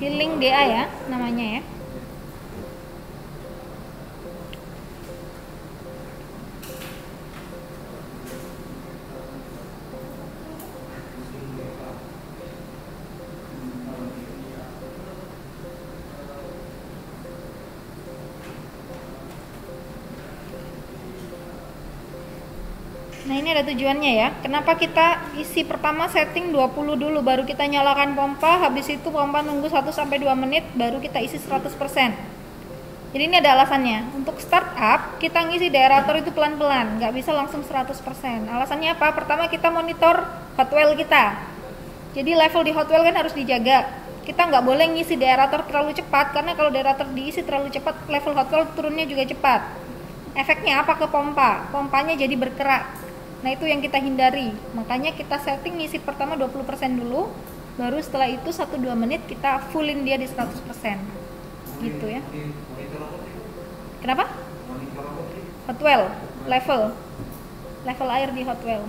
[SPEAKER 1] Filling DA ya namanya ya. Nah ini ada tujuannya ya. Kenapa kita isi pertama setting 20 dulu, baru kita nyalakan pompa. Habis itu pompa nunggu 1-2 menit, baru kita isi 100%. Jadi ini ada alasannya. Untuk startup, kita ngisi di aerator itu pelan-pelan, nggak bisa langsung 100%. Alasannya apa? Pertama, kita monitor hot well kita. Jadi level di hot well kan harus dijaga. Kita nggak boleh ngisi di aerator terlalu cepat, karena kalau di aerator diisi terlalu cepat, level hot well turunnya juga cepat. Efeknya apa ke pompa? Pompanya jadi berkerak. Nah itu yang kita hindari. Makanya kita setting ngisi pertama 20% dulu, baru setelah itu 1-2 menit kita fullin dia di 100%. Gitu ya. Kenapa? Hot well, level air di hot well.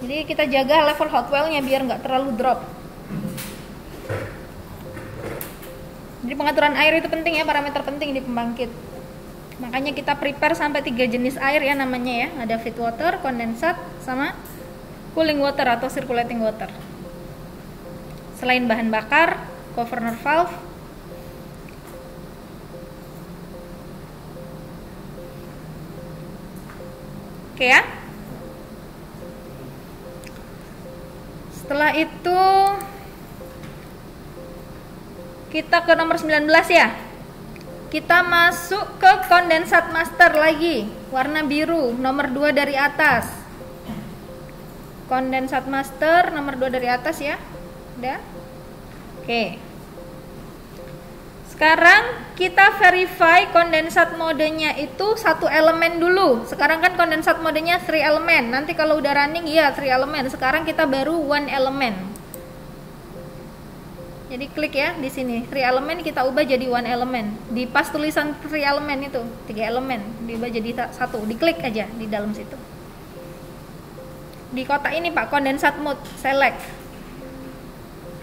[SPEAKER 1] Jadi kita jaga level hot well-nya biar nggak terlalu drop. Jadi pengaturan air itu penting ya, parameter penting di pembangkit. Makanya kita prepare sampai 3 jenis air ya namanya ya. Ada feed water, kondensat, sama cooling water atau circulating water. Selain bahan bakar, governor valve, oke ya. Setelah itu kita ke nomor 19 ya. Kita masuk ke kondensat master lagi, warna biru, nomor 2 dari atas. Kondensat master nomor 2 dari atas ya. Udah? Oke. Sekarang kita verify kondensat modenya itu 1 elemen dulu. Sekarang kan kondensat modenya 3 elemen. Nanti kalau udah running ya 3 elemen. Sekarang kita baru 1 elemen. Jadi klik ya di sini. 3 elemen kita ubah jadi 1 elemen. Di pas tulisan 3 elemen itu, 3 elemen diubah jadi 1. Diklik aja di dalam situ. Di kotak ini Pak, kondensat mode select.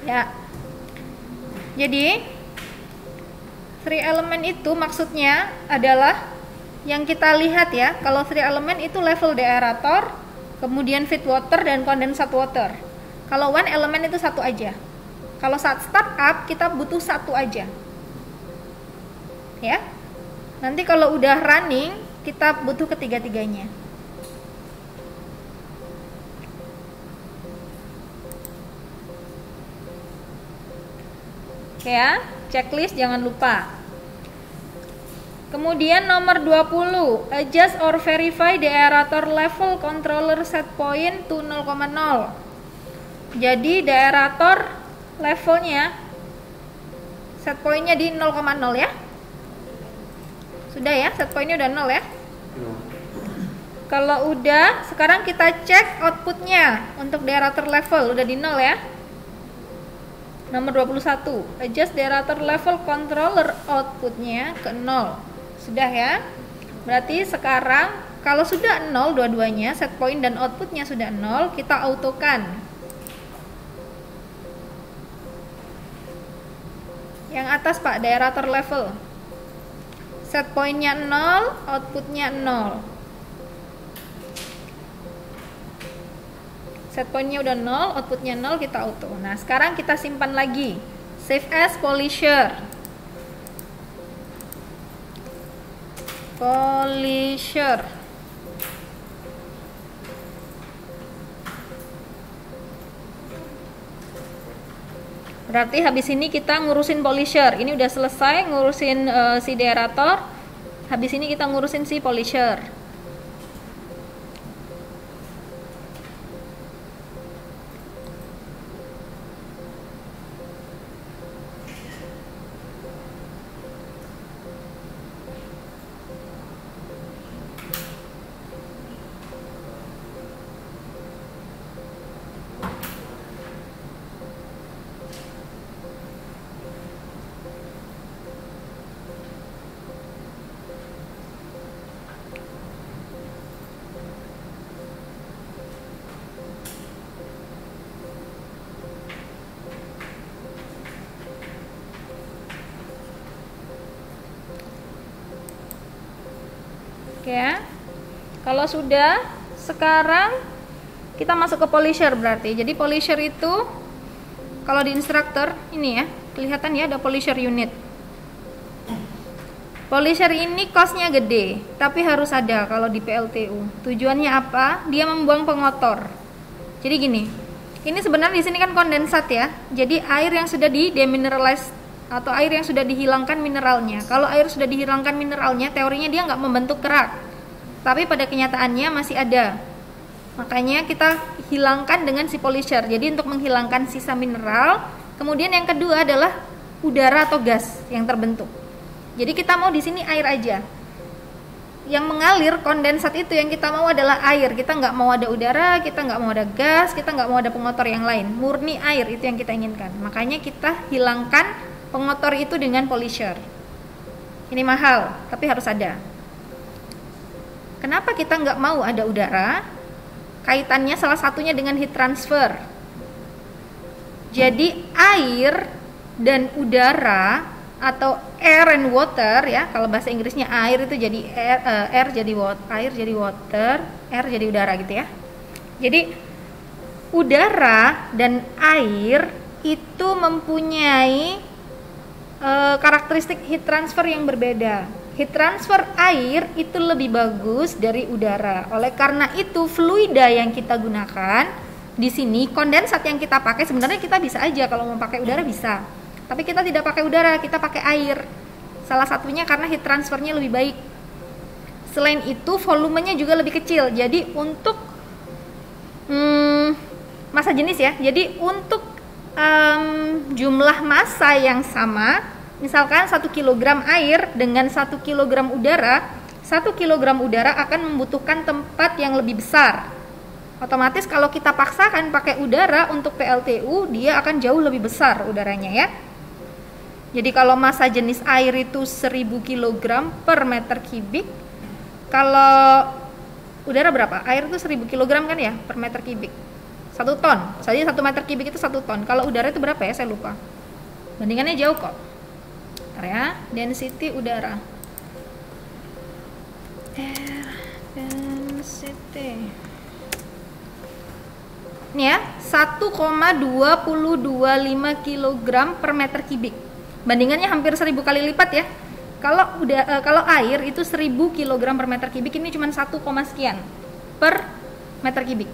[SPEAKER 1] Ya. Jadi 3 elemen itu maksudnya adalah yang kita lihat ya. Kalau 3 elemen itu level di aerator, kemudian feed water dan kondensat water. Kalau 1 elemen itu 1 aja. Kalau saat startup kita butuh 1 aja. Ya. Nanti kalau udah running kita butuh ketiga-tiganya. Oke ya, checklist jangan lupa. Kemudian nomor 20, adjust or verify the aerator level controller set point to 0,0. Jadi the aerator levelnya set pointnya di 0,0 ya. Sudah ya, set pointnya udah 0 ya. Kalau udah, sekarang kita cek outputnya untuk the aerator level udah di 0 ya. Nomor 21, adjust the aerator level controller outputnya ke 0. Sudah ya. Berarti sekarang kalau sudah 0 dua-duanya, set point dan outputnya sudah 0, kita autokan. Yang atas Pak, the aerator level. Set pointnya 0, outputnya 0. Set pointnya udah 0, outputnya 0, kita auto. Nah sekarang kita simpan lagi. Save as polisher. Polisher. Berarti habis ini kita ngurusin polisher. Ini udah selesai ngurusin si aerator. Habis ini kita ngurusin si polisher. Oke ya. Kalau sudah, sekarang kita masuk ke polisher berarti. Jadi polisher itu kalau di instructor ini ya, kelihatan ya ada polisher unit. Polisher ini cost-nya gede, tapi harus ada kalau di PLTU. Tujuannya apa? Dia membuang pengotor. Jadi gini, ini sebenarnya di sini kan kondensat ya. Jadi air yang sudah di demineralize atau air yang sudah dihilangkan mineralnya. Kalau air sudah dihilangkan mineralnya, teorinya dia nggak membentuk kerak. Tapi pada kenyataannya masih ada. Makanya kita hilangkan dengan si polisher. Jadi untuk menghilangkan sisa mineral. Kemudian yang kedua adalah udara atau gas yang terbentuk. Jadi kita mau di sini air aja. Yang mengalir kondensat itu yang kita mau adalah air. Kita nggak mau ada udara, kita nggak mau ada gas, kita nggak mau ada pengotor yang lain. Murni air itu yang kita inginkan. Makanya kita hilangkan pengotor itu dengan polisher. Ini mahal, tapi harus ada. Kenapa kita nggak mau ada udara? Kaitannya salah satunya dengan heat transfer. Jadi air dan udara atau air and water ya, kalau bahasa Inggrisnya air itu jadi air jadi water, air jadi udara gitu ya. Jadi udara dan air itu mempunyai karakteristik heat transfer yang berbeda. Heat transfer air itu lebih bagus dari udara. Oleh karena itu fluida yang kita gunakan di sini, kondensat yang kita pakai sebenarnya kita bisa aja kalau mau pakai udara bisa. Tapi kita tidak pakai udara, kita pakai air. Salah satunya karena heat transfernya lebih baik. Selain itu volumenya juga lebih kecil. Jadi untuk massa jenis ya. Jadi untuk jumlah massa yang sama, misalkan 1 kg air dengan 1 kg udara, 1 kg udara akan membutuhkan tempat yang lebih besar. Otomatis kalau kita paksakan pakai udara untuk PLTU, dia akan jauh lebih besar udaranya ya. Jadi kalau massa jenis air itu 1000 kg per meter kubik, kalau udara berapa? Air itu 1000 kg kan ya per meter kubik. 1 ton. Jadi 1 meter kubik itu 1 ton. Kalau udara itu berapa ya? Saya lupa. Bandingannya jauh kok. Bentar ya, density udara. Air density. Ini ya, 1,2025 kg per meter kubik. Bandingannya hampir 1000 kali lipat ya. Kalau air itu 1000 kg per meter kubik, ini cuma 1, sekian per meter kubik.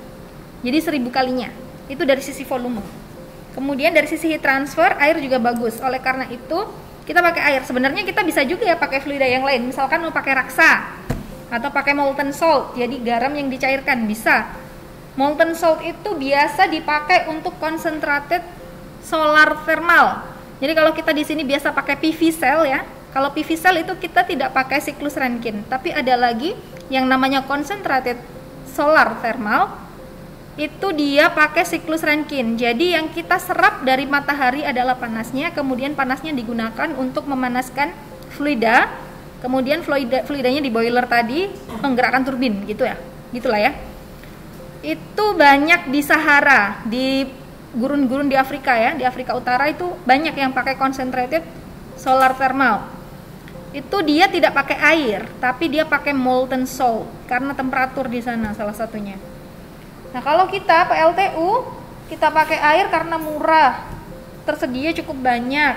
[SPEAKER 1] Jadi 1000 kalinya. Itu dari sisi volume. Kemudian dari sisi heat transfer, air juga bagus. Oleh karena itu, kita pakai air. Sebenarnya kita bisa juga ya pakai fluida yang lain. Misalkan mau pakai raksa atau pakai molten salt, jadi garam yang dicairkan bisa. Molten salt itu biasa dipakai untuk concentrated solar thermal. Jadi kalau kita di sini biasa pakai PV cell ya. Kalau PV cell itu kita tidak pakai siklus Rankine, tapi ada lagi yang namanya concentrated solar thermal. Itu dia pakai siklus Rankine. Jadi yang kita serap dari matahari adalah panasnya, kemudian panasnya digunakan untuk memanaskan fluida. Kemudian fluidanya di boiler tadi menggerakkan turbin gitu ya. Gitulah ya. Itu banyak di Sahara, di gurun-gurun di Afrika ya, di Afrika Utara itu banyak yang pakai concentrated solar thermal. Itu dia tidak pakai air, tapi dia pakai molten salt karena temperatur di sana salah satunya. Nah, kalau kita PLTU kita pakai air karena murah, tersedia cukup banyak.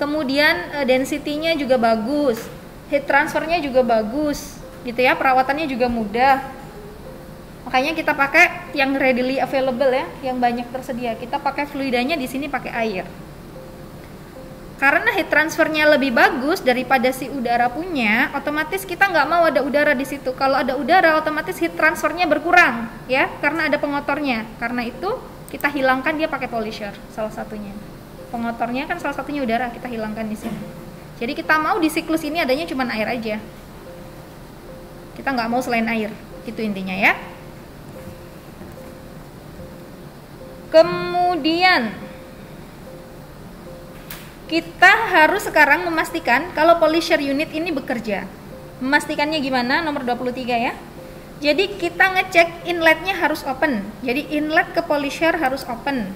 [SPEAKER 1] Kemudian density-nya juga bagus, heat transfernya juga bagus, gitu ya, perawatannya juga mudah. Makanya kita pakai yang readily available ya, yang banyak tersedia. Kita pakai fluidanya di sini pakai air. Karena heat transfernya lebih bagus daripada si udara punya, otomatis kita nggak mau ada udara di situ. Kalau ada udara, otomatis heat transfernya berkurang, ya, karena ada pengotornya. Karena itu kita hilangkan dia pakai polisher, salah satunya. Pengotornya kan salah satunya udara, kita hilangkan di sini. Jadi kita mau di siklus ini adanya cuma air aja. Kita nggak mau selain air, itu intinya ya. Kemudian kita harus sekarang memastikan kalau polisher unit ini bekerja. Memastikannya gimana? Nomor 23 ya. Jadi kita ngecek inletnya harus open. Jadi inlet ke polisher harus open.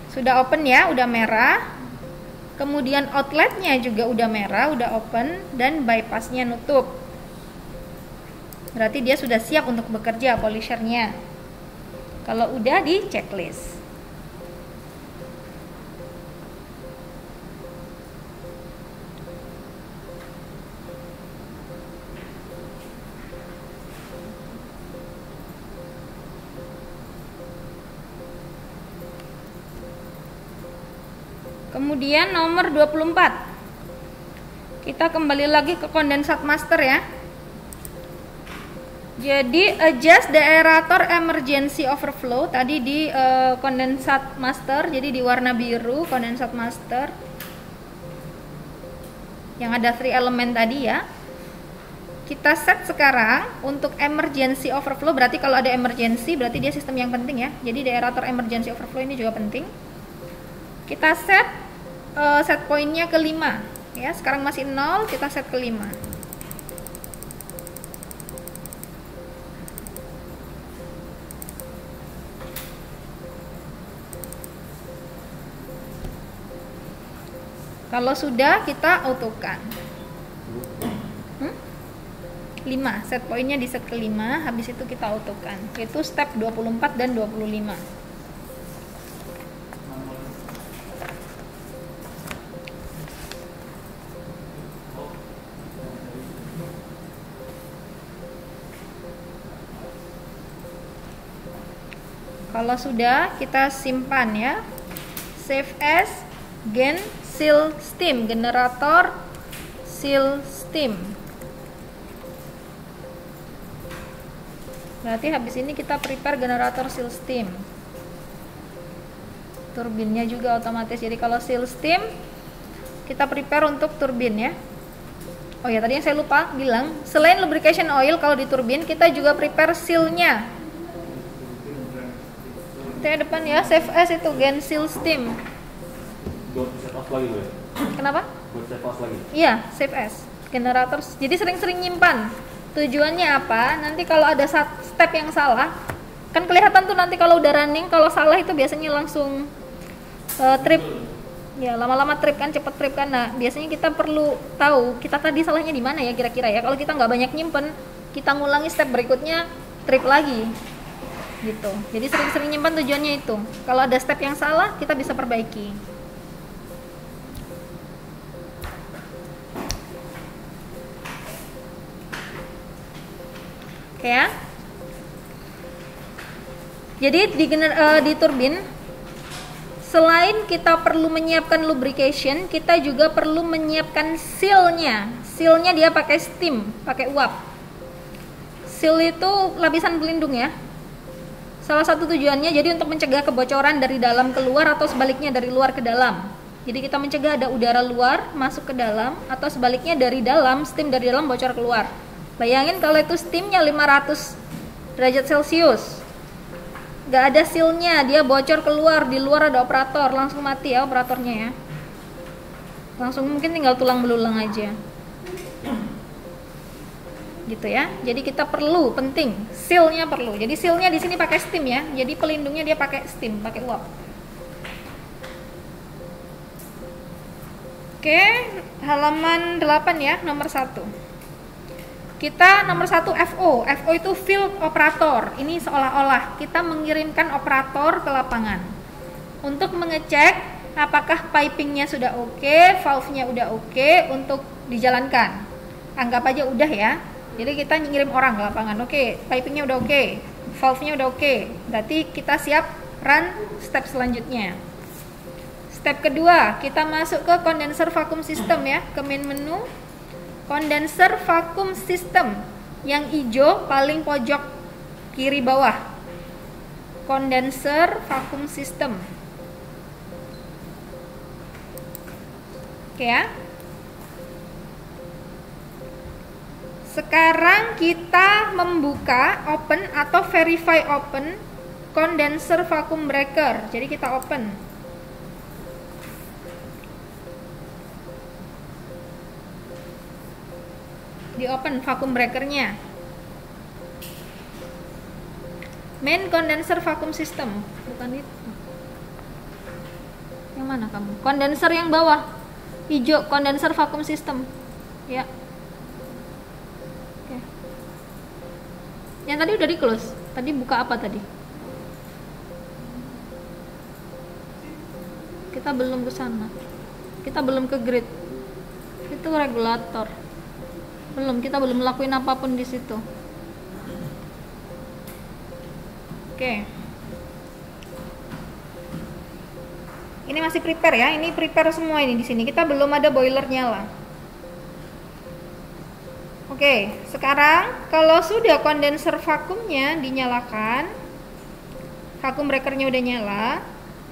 [SPEAKER 1] Sudah open ya, udah merah. Kemudian outletnya juga udah merah, udah open, dan bypassnya nutup. Berarti dia sudah siap untuk bekerja polishernya. Kalau udah di checklist. Kemudian nomor 24. Kita kembali lagi ke kondensat master ya. Jadi adjust the aerator emergency overflow tadi di kondensat master, jadi di warna biru kondensat master yang ada 3 elemen tadi ya. Kita set sekarang untuk emergency overflow, berarti kalau ada emergency berarti dia sistem yang penting ya. Jadi di aerator emergency overflow ini juga penting. Kita set poinnya ke 5 ya. Sekarang masih 0, kita set ke 5. Kalau sudah, kita autokan. 5, set poinnya di set ke 5, habis itu kita autokan. Itu step 24 dan 25. Kalau sudah, kita simpan ya. Save as gen seal steam, generator seal steam. Berarti habis ini kita prepare generator seal steam. Turbinnya juga otomatis. Jadi kalau seal steam kita prepare untuk turbin ya. Oh ya, tadi yang saya lupa bilang, selain lubrication oil kalau di turbin kita juga prepare seal-nya. Itu ya depan ya, save as itu gen seal steam.
[SPEAKER 2] Buat set off lagi gue.
[SPEAKER 1] Kenapa?
[SPEAKER 2] Buat set off lagi.
[SPEAKER 1] Iya, save as generator. Jadi sering-sering nyimpan. Tujuannya apa? Nanti kalau ada step yang salah, kan kelihatan tuh nanti kalau udah running, kalau salah itu biasanya langsung trip. Ya, lama-lama trip kan, cepet trip kan. Nah, biasanya kita perlu tahu kita tadi salahnya di mana ya kira-kira ya. Kalau kita nggak banyak nyimpen, kita ngulangi step berikutnya trip lagi. Gitu. Jadi sering-sering nyimpan tujuannya itu. Kalau ada step yang salah, kita bisa perbaiki. Oke ya. Jadi di turbin, selain kita perlu menyiapkan lubrication, kita juga perlu menyiapkan seal-nya. Seal-nya dia pakai steam, pakai uap. Seal itu lapisan pelindung ya. Salah satu tujuannya jadi untuk mencegah kebocoran dari dalam keluar atau sebaliknya dari luar ke dalam. Jadi kita mencegah ada udara luar masuk ke dalam atau sebaliknya dari dalam, steam dari dalam bocor keluar. Bayangin kalau itu steamnya 500 derajat Celcius. Gak ada seal-nya, dia bocor keluar, di luar ada operator, langsung mati ya operatornya ya. Langsung mungkin tinggal tulang belulang aja. Gitu ya. Jadi kita perlu, penting, seal-nya perlu. Jadi seal-nya di sini pakai steam ya. Jadi pelindungnya dia pakai steam, pakai uap. Oke, halaman 8 ya, nomor 1. Kita nomor 1 FO. FO itu field operator. Ini seolah-olah kita mengirimkan operator ke lapangan untuk mengecek apakah pipingnya sudah oke, valve-nya udah oke untuk dijalankan. Anggap aja udah ya. Jadi kita ngirim orang ke lapangan. Oke, pipingnya udah oke, valve-nya udah oke. Berarti kita siap run step selanjutnya. Step kedua, kita masuk ke condenser vacuum system ya, ke main menu. Condenser vacuum system yang hijau paling pojok kiri bawah. Condenser vacuum system. Oke ya. Sekarang kita membuka open atau verify open condenser vacuum breaker. Jadi kita open. Di open vacuum breakernya. Main condenser vacuum system. Bukan itu. Yang mana kamu? Condenser yang bawah. Hijau condenser vacuum system. Ya. Oke. Yang tadi udah di close. Tadi buka apa tadi? Kita belum ke sana. Kita belum ke grid. Itu regulator. Kita belum lakuin apapun di situ. Oke. Ini masih prepare ya, ini prepare semua ini di sini. Kita belum ada boiler nyala. Oke, sekarang kalau sudah kondenser vakumnya dinyalakan, vakum breakernya udah nyala.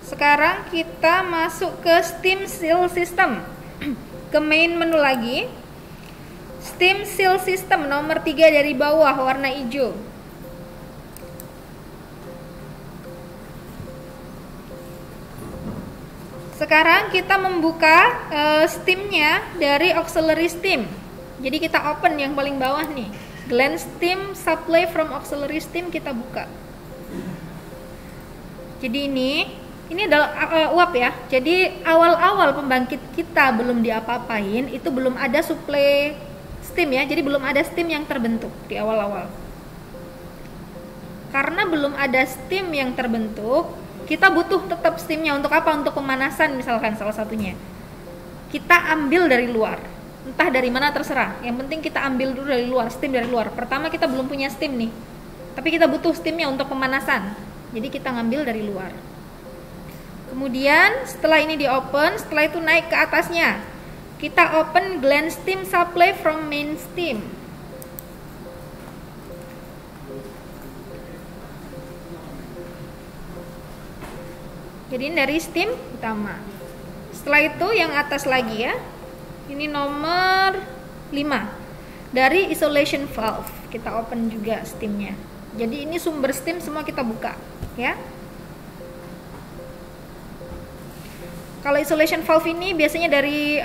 [SPEAKER 1] Sekarang kita masuk ke steam seal system. Ke main menu lagi. Steam seal system nomor 3 dari bawah warna hijau. Sekarang kita membuka steamnya dari auxiliary steam. Jadi kita open yang paling bawah nih, gland steam supply from auxiliary steam, kita buka. Jadi ini adalah uap ya. Jadi awal-awal pembangkit kita belum diapa-apain, itu belum ada supply steam ya. Jadi belum ada steam yang terbentuk di awal-awal. Karena belum ada steam yang terbentuk, kita butuh tetap steamnya untuk apa? Untuk pemanasan misalkan salah satunya. Kita ambil dari luar, entah dari mana terserah. Yang penting kita ambil dulu dari luar, steam dari luar. Pertama kita belum punya steam nih, tapi kita butuh steamnya untuk pemanasan. Jadi kita ngambil dari luar. Kemudian setelah ini di open, setelah itu naik ke atasnya. Kita open gland steam supply from main steam. Jadi ini dari steam utama. Setelah itu yang atas lagi ya. Ini nomor 5. Dari isolation valve kita open juga steamnya. Jadi ini sumber steam semua kita buka ya. Kalau isolation valve ini biasanya dari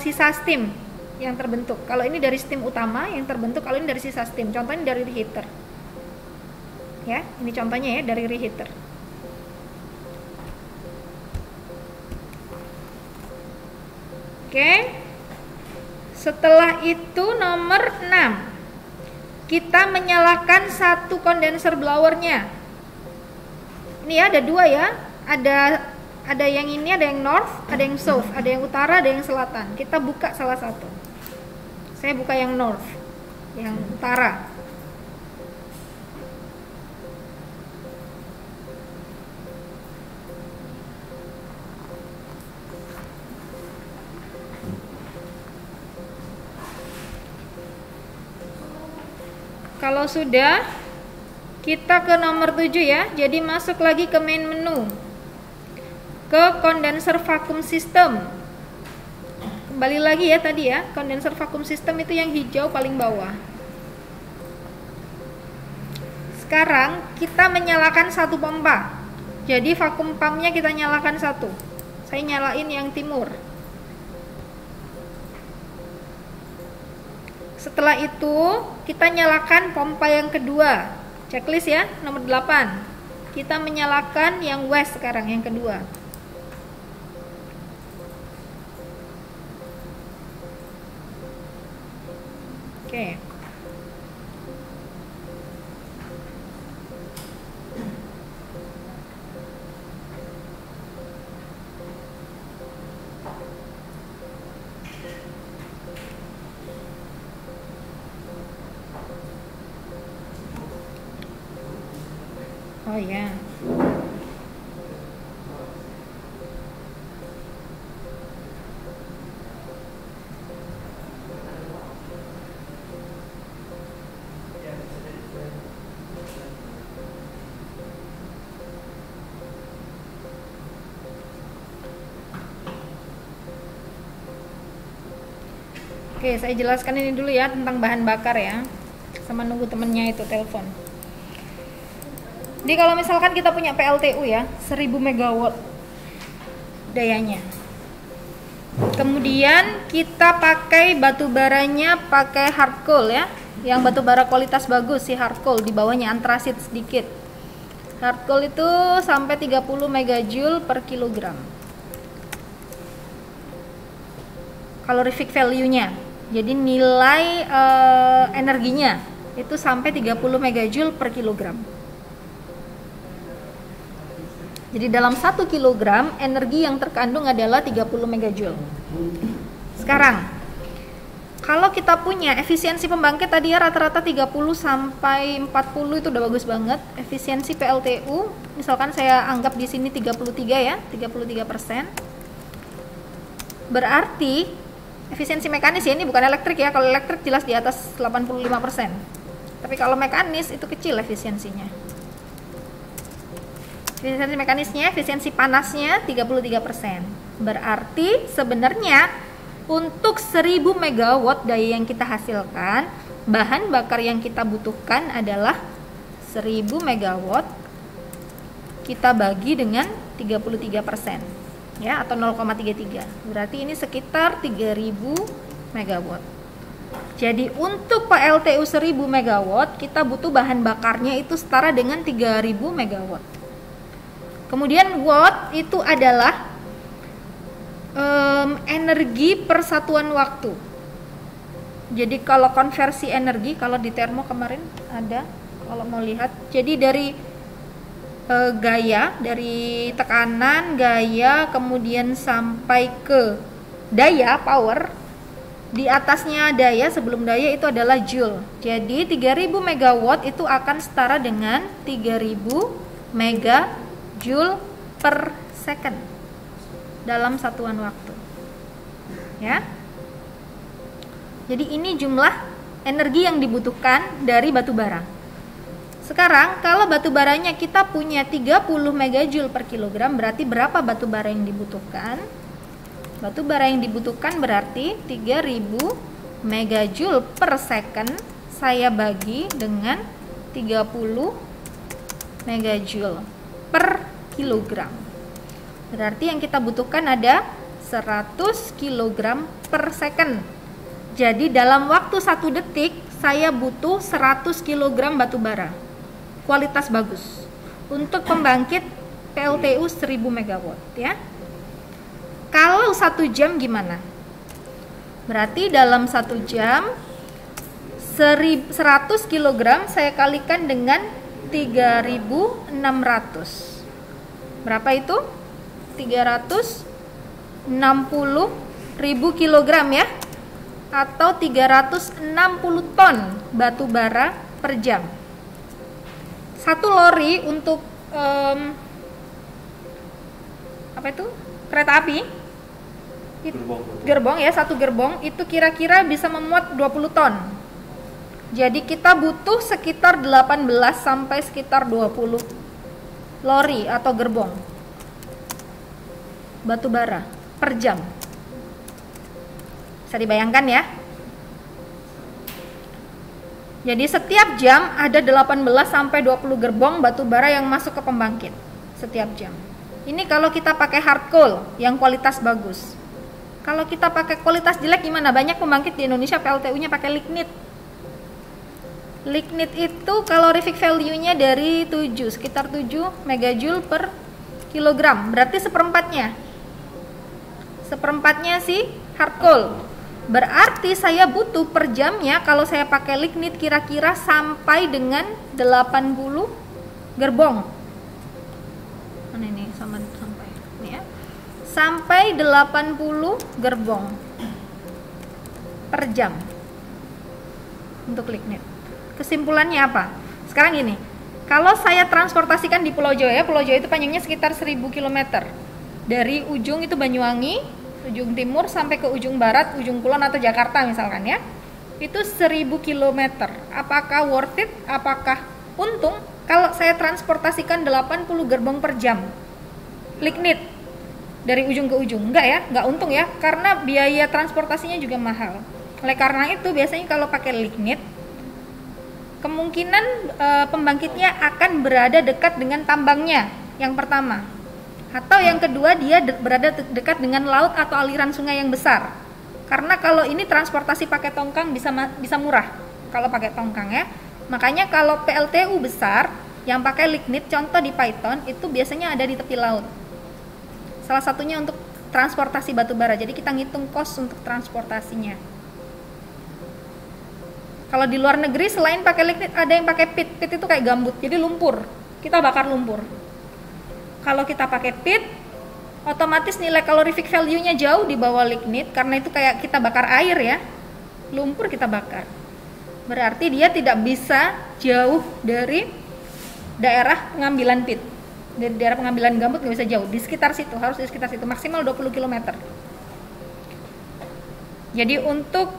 [SPEAKER 1] sisa steam yang terbentuk. Kalau ini dari steam utama yang terbentuk, kalau ini dari sisa steam. Contohnya dari reheater. Ya, ini contohnya ya dari reheater. Oke. Setelah itu nomor 6. Kita menyalakan satu kondenser blowernya. Ini ya, ada 2 ya. Ada yang ini, ada yang north, ada yang south, ada yang utara, ada yang selatan. Kita buka salah satu. Saya buka yang north, yang utara. Kalau sudah, kita ke nomor 7 ya. Jadi masuk lagi ke main menu, ke condenser vacuum system. Kembali lagi ya tadi ya, condenser vacuum system itu yang hijau paling bawah. Sekarang kita menyalakan satu pompa. Jadi vacuum pumpnya kita nyalakan satu. Saya nyalain yang timur. Setelah itu kita nyalakan pompa yang kedua. Checklist ya, nomor 8. Kita menyalakan yang west sekarang, yang kedua. Oke. Oh ya. Oke, saya jelaskan ini dulu ya tentang bahan bakar ya. Sama nunggu temennya itu telepon. Jadi kalau misalkan kita punya PLTU ya, 1000 megawatt dayanya. Kemudian kita pakai batu baranya pakai hard coal ya. Yang batu bara kualitas bagus sih hard coal, di bawahnya antrasit sedikit. Hard coal itu sampai 30 megajoule per kilogram. Calorific value-nya. Jadi nilai energinya itu sampai 30 megajoule per kilogram. Jadi dalam 1 kilogram energi yang terkandung adalah 30 megajoule. Sekarang Kalau kita punya efisiensi pembangkit tadi ya rata-rata 30 sampai 40 itu udah bagus banget. Efisiensi PLTU misalkan saya anggap di sini 33 ya, 33%. Berarti efisiensi mekanis ya, ini bukan elektrik ya. Kalau elektrik jelas di atas 85%. Tapi kalau mekanis itu kecil efisiensinya. Efisiensi mekanisnya, efisiensi panasnya 33%. Berarti sebenarnya untuk 1000 megawatt daya yang kita hasilkan, bahan bakar yang kita butuhkan adalah 1000 megawatt kita bagi dengan 33%, ya, atau 0,33. Berarti ini sekitar 3000 megawatt. Jadi untuk PLTU 1000 megawatt kita butuh bahan bakarnya itu setara dengan 3000 megawatt. Kemudian watt itu adalah energi per satuan waktu. Jadi kalau konversi energi, kalau di termo kemarin ada, kalau mau lihat, jadi dari gaya, dari tekanan, gaya, kemudian sampai ke daya, power, di atasnya daya, sebelum daya itu adalah joule. Jadi 3000 megawatt itu akan setara dengan 3000 megajoule per second dalam satuan waktu, ya. Jadi ini jumlah energi yang dibutuhkan dari batu bara. Sekarang kalau batu baranya kita punya 30 megajoule per kilogram, berarti berapa batu bara yang dibutuhkan? Batu bara yang dibutuhkan berarti 3000 megajoule per second saya bagi dengan 30 megajoule per kilogram. Berarti yang kita butuhkan ada 100 kg per second. Jadi dalam waktu 1 detik saya butuh 100 kg batu bara. Kualitas bagus. Untuk pembangkit PLTU 1000 megawatt ya. Kalau 1 jam gimana? Berarti dalam 1 jam 100 kg saya kalikan dengan 3600. Berapa itu? 360.000 kilogram ya, atau 360 ton batu bara per jam. Satu lori untuk apa itu, kereta api gerbong ya, satu gerbong itu kira-kira bisa memuat 20 ton. Jadi kita butuh sekitar 18 sampai sekitar 20 lori atau gerbong batu bara per jam. Bisa dibayangkan ya. Jadi setiap jam ada 18 sampai 20 gerbong batu bara yang masuk ke pembangkit setiap jam. Ini kalau kita pakai hard coal yang kualitas bagus. Kalau kita pakai kualitas jelek gimana? Banyak pembangkit di Indonesia PLTU-nya pakai lignit. Lignit itu calorific value-nya dari 7, sekitar 7 megajoule per kilogram. Berarti seperempatnya si hard coal. Berarti saya butuh per jamnya kalau saya pakai lignit kira-kira sampai dengan 80 gerbong. Mana ini sampai ini ya. Sampai 80 gerbong per jam untuk lignit. Kesimpulannya apa? Sekarang gini, kalau saya transportasikan di Pulau Jawa ya, Pulau Jawa itu panjangnya sekitar 1000 km. Dari ujung itu Banyuwangi, ujung timur sampai ke ujung barat, ujung kulon atau Jakarta misalkan ya. Itu 1000 km. Apakah worth it? Apakah untung kalau saya transportasikan 80 gerbong per jam? Lignit dari ujung ke ujung. Enggak ya, enggak untung ya, karena biaya transportasinya juga mahal. Oleh karena itu biasanya kalau pakai lignit kemungkinan pembangkitnya akan berada dekat dengan tambangnya yang pertama. Atau yang kedua dia berada dekat dengan laut atau aliran sungai yang besar. Karena kalau ini transportasi pakai tongkang bisa murah kalau pakai tongkang ya. Makanya kalau PLTU besar yang pakai lignit, contoh di Python itu biasanya ada di tepi laut. Salah satunya untuk transportasi batu bara. Jadi kita ngitung cost untuk transportasinya. Kalau di luar negeri selain pakai lignit ada yang pakai pit. Pit itu kayak gambut, jadi lumpur. Kita bakar lumpur. Kalau kita pakai pit, otomatis nilai calorific value-nya jauh di bawah lignit karena itu kayak kita bakar air ya. lumpur kita bakar. Berarti dia tidak bisa jauh dari daerah pengambilan pit. Dari daerah pengambilan gambut nggak bisa jauh. Di sekitar situ, harus di sekitar situ, maksimal 20 km. Jadi untuk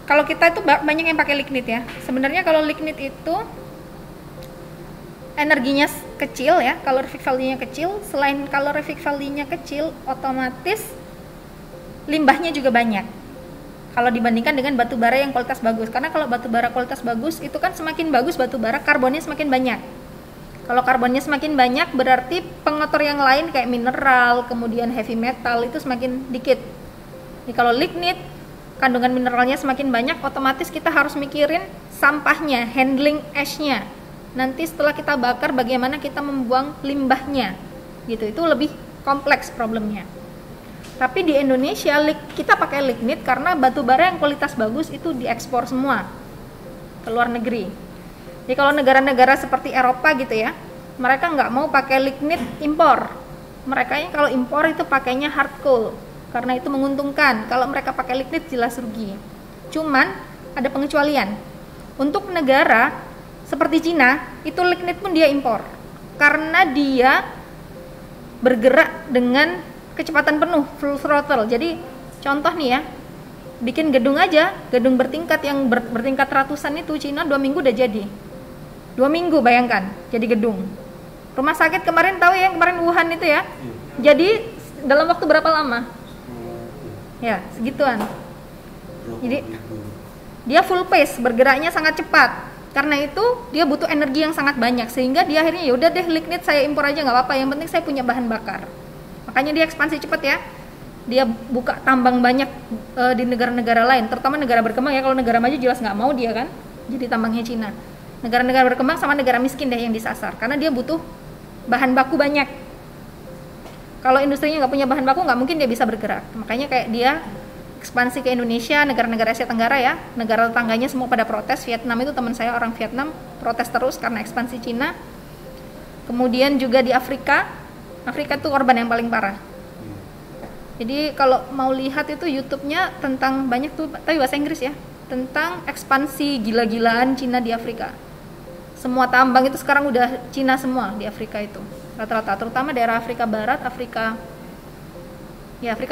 [SPEAKER 1] kalau kita itu banyak yang pakai lignit ya. Sebenarnya kalau lignit itu energinya kecil ya, calorific value-nya kecil. Selain calorific value-nya kecil, otomatis limbahnya juga banyak kalau dibandingkan dengan batu bara yang kualitas bagus. Karena kalau batu bara kualitas bagus itu kan semakin bagus batu bara, karbonnya semakin banyak. Kalau karbonnya semakin banyak berarti pengotor yang lain kayak mineral, kemudian heavy metal itu semakin dikit. Jadi kalau lignit kandungan mineralnya semakin banyak, otomatis kita harus mikirin sampahnya, handling ash-nya. Nanti setelah kita bakar bagaimana kita membuang limbahnya. Gitu, itu lebih kompleks problemnya. Tapi di Indonesia kita pakai lignit karena batu bara yang kualitas bagus itu diekspor semua ke luar negeri. Jadi kalau negara-negara seperti Eropa gitu ya, mereka nggak mau pakai lignit impor. Mereka kalau impor itu pakainya hard coal karena itu menguntungkan. Kalau mereka pakai lignit jelas rugi. Cuman ada pengecualian. Untuk negara seperti Cina, itu lignit pun dia impor karena dia bergerak dengan kecepatan penuh, full throttle. Jadi contoh nih ya, bikin gedung aja, gedung bertingkat yang bertingkat ratusan itu Cina 2 minggu udah jadi. 2 minggu bayangkan, jadi gedung. Rumah sakit kemarin tahu ya, kemarin Wuhan itu ya. Jadi dalam waktu berapa lama? Ya, segituan. Jadi dia full pace, bergeraknya sangat cepat. Karena itu dia butuh energi yang sangat banyak sehingga dia akhirnya ya udah deh lignit saya impor aja nggak apa-apa, yang penting saya punya bahan bakar. Makanya dia ekspansi cepat ya. Dia buka tambang banyak di negara-negara lain, terutama negara berkembang ya. Kalau negara maju jelas nggak mau dia kan. Jadi tambangnya Cina. Negara-negara berkembang sama negara miskin deh yang disasar karena dia butuh bahan baku banyak. Kalau industrinya nggak punya bahan baku nggak mungkin dia bisa bergerak. Makanya kayak dia ekspansi ke Indonesia, negara-negara Asia Tenggara ya. Negara tetangganya semua pada protes. Vietnam itu teman saya orang Vietnam protes terus karena ekspansi Cina. Kemudian juga di Afrika tuh korban yang paling parah. Jadi kalau mau lihat itu YouTube-nya tentang banyak tuh, tapi bahasa Inggris ya, tentang ekspansi gila-gilaan Cina di Afrika. Semua tambang itu sekarang udah Cina semua di Afrika itu, rata-rata, terutama daerah Afrika Barat, Afrika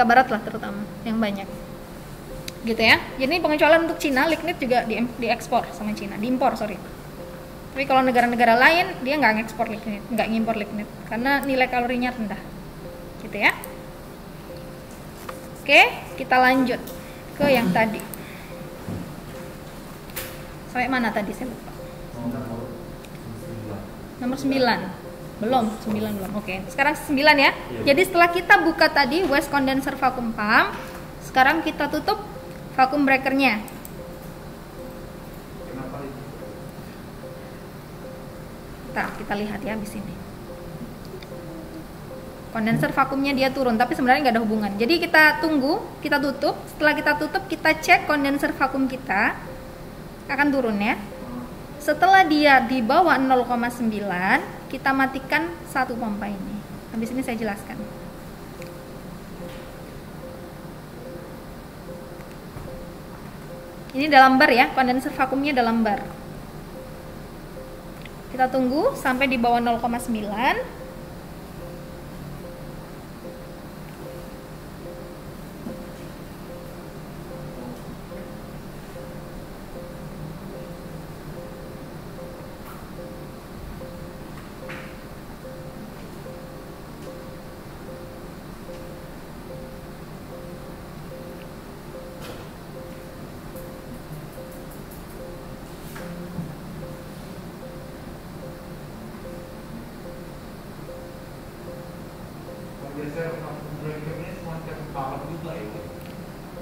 [SPEAKER 1] Barat lah terutama yang banyak. Gitu ya. Jadi pengecualian untuk Cina, lignit juga diekspor sama Cina, diimpor sorry. Tapi kalau negara-negara lain dia nggak ngekspor lignit, nggak ngimpor lignit karena nilai kalorinya rendah, gitu ya. Oke, kita lanjut ke yang tadi. Sampai mana tadi saya lupa. Nomor 9. Belum, 9 belum. Oke, sekarang 9 ya. Jadi setelah kita buka tadi waste condenser vacuum pump, sekarang kita tutup vacuum breakernya. Nah, kita lihat ya di sini. Kondenser vakumnya dia turun, tapi sebenarnya nggak ada hubungan. Jadi kita tunggu, kita tutup. Setelah kita tutup, kita cek kondenser vakum kita akan turun ya. Setelah dia di bawah 0,9, kita matikan satu pompa ini. Habis ini saya jelaskan. Ini dalam bar ya, kondenser vakumnya dalam bar. Kita tunggu sampai di bawah 0,9.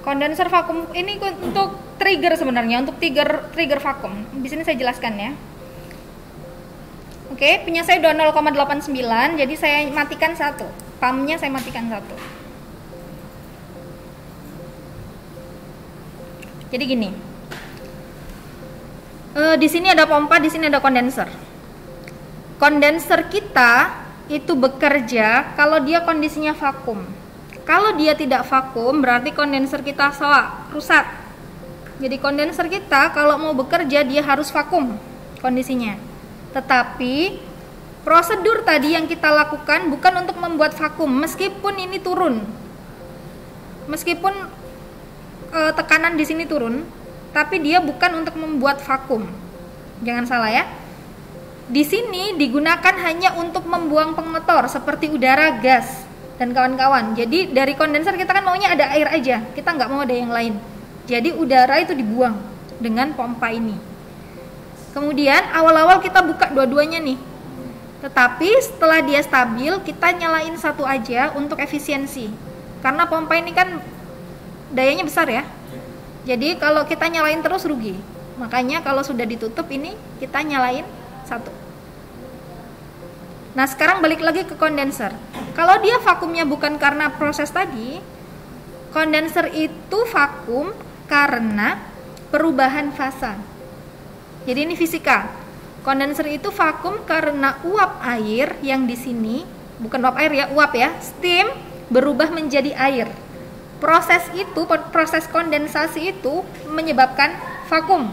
[SPEAKER 1] Kondenser vakum ini untuk trigger sebenarnya, untuk trigger vakum. Di sini saya jelaskan ya. Oke, punya saya udah 0,89, jadi saya matikan satu. Pumpnya saya matikan satu. Jadi gini. Di sini ada pompa, di sini ada kondenser. Kondenser kita itu bekerja kalau dia kondisinya vakum. Kalau dia tidak vakum berarti kondenser kita rusak. Jadi kondenser kita kalau mau bekerja dia harus vakum kondisinya. Tetapi prosedur tadi yang kita lakukan bukan untuk membuat vakum, meskipun ini turun. Meskipun tekanan di sini turun, tapi dia bukan untuk membuat vakum. Jangan salah ya. Di sini digunakan hanya untuk membuang pengotor seperti udara, gas, dan kawan-kawan. Jadi dari kondenser kita kan maunya ada air aja, kita nggak mau ada yang lain. Jadi udara itu dibuang dengan pompa ini. Kemudian awal-awal kita buka dua-duanya nih. Tetapi setelah dia stabil, kita nyalain satu aja untuk efisiensi. Karena pompa ini kan dayanya besar ya. Jadi kalau kita nyalain terus rugi. Makanya kalau sudah ditutup ini kita nyalain satu. Nah sekarang balik lagi ke kondenser. Kalau dia vakumnya bukan karena proses tadi, kondenser itu vakum karena perubahan fasa. Jadi ini fisika. Kondenser itu vakum karena uap air yang di sini, bukan uap air ya, uap ya, steam berubah menjadi air. Proses itu, proses kondensasi itu menyebabkan vakum.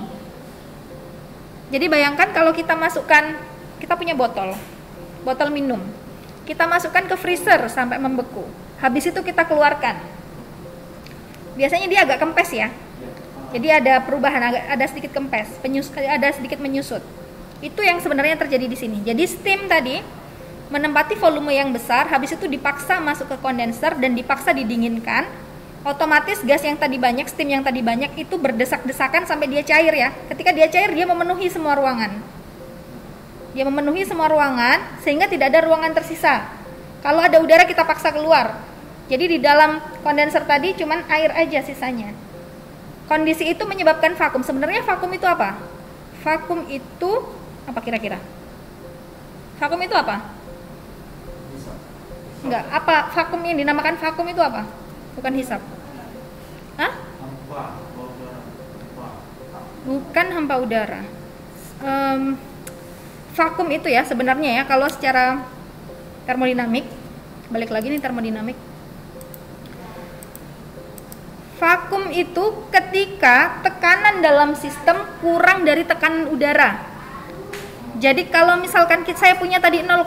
[SPEAKER 1] Jadi bayangkan kalau kita masukkan, kita punya botol minum, kita masukkan ke freezer sampai membeku. Habis itu kita keluarkan. Biasanya dia agak kempes ya. Jadi ada perubahan, ada sedikit kempes, ada sedikit menyusut. Itu yang sebenarnya terjadi di sini. Jadi steam tadi menempati volume yang besar, habis itu dipaksa masuk ke kondenser dan dipaksa didinginkan. Otomatis gas yang tadi banyak, steam yang tadi banyak itu berdesak-desakan sampai dia cair ya. Ketika dia cair, dia memenuhi semua ruangan. Dia memenuhi semua ruangan sehingga tidak ada ruangan tersisa. Kalau ada udara kita paksa keluar. Jadi di dalam kondenser tadi cuman air aja sisanya. Kondisi itu menyebabkan vakum. Sebenarnya vakum itu apa? Vakum itu apa kira-kira? Vakum itu apa? Enggak, apa vakum yang dinamakan vakum itu apa? Bukan hisap. Hah? Bukan hampa udara. Vakum itu ya sebenarnya ya kalau secara termodinamik, balik lagi nih termodinamik. Vakum itu ketika tekanan dalam sistem kurang dari tekanan udara. Jadi kalau misalkan saya punya tadi 0,8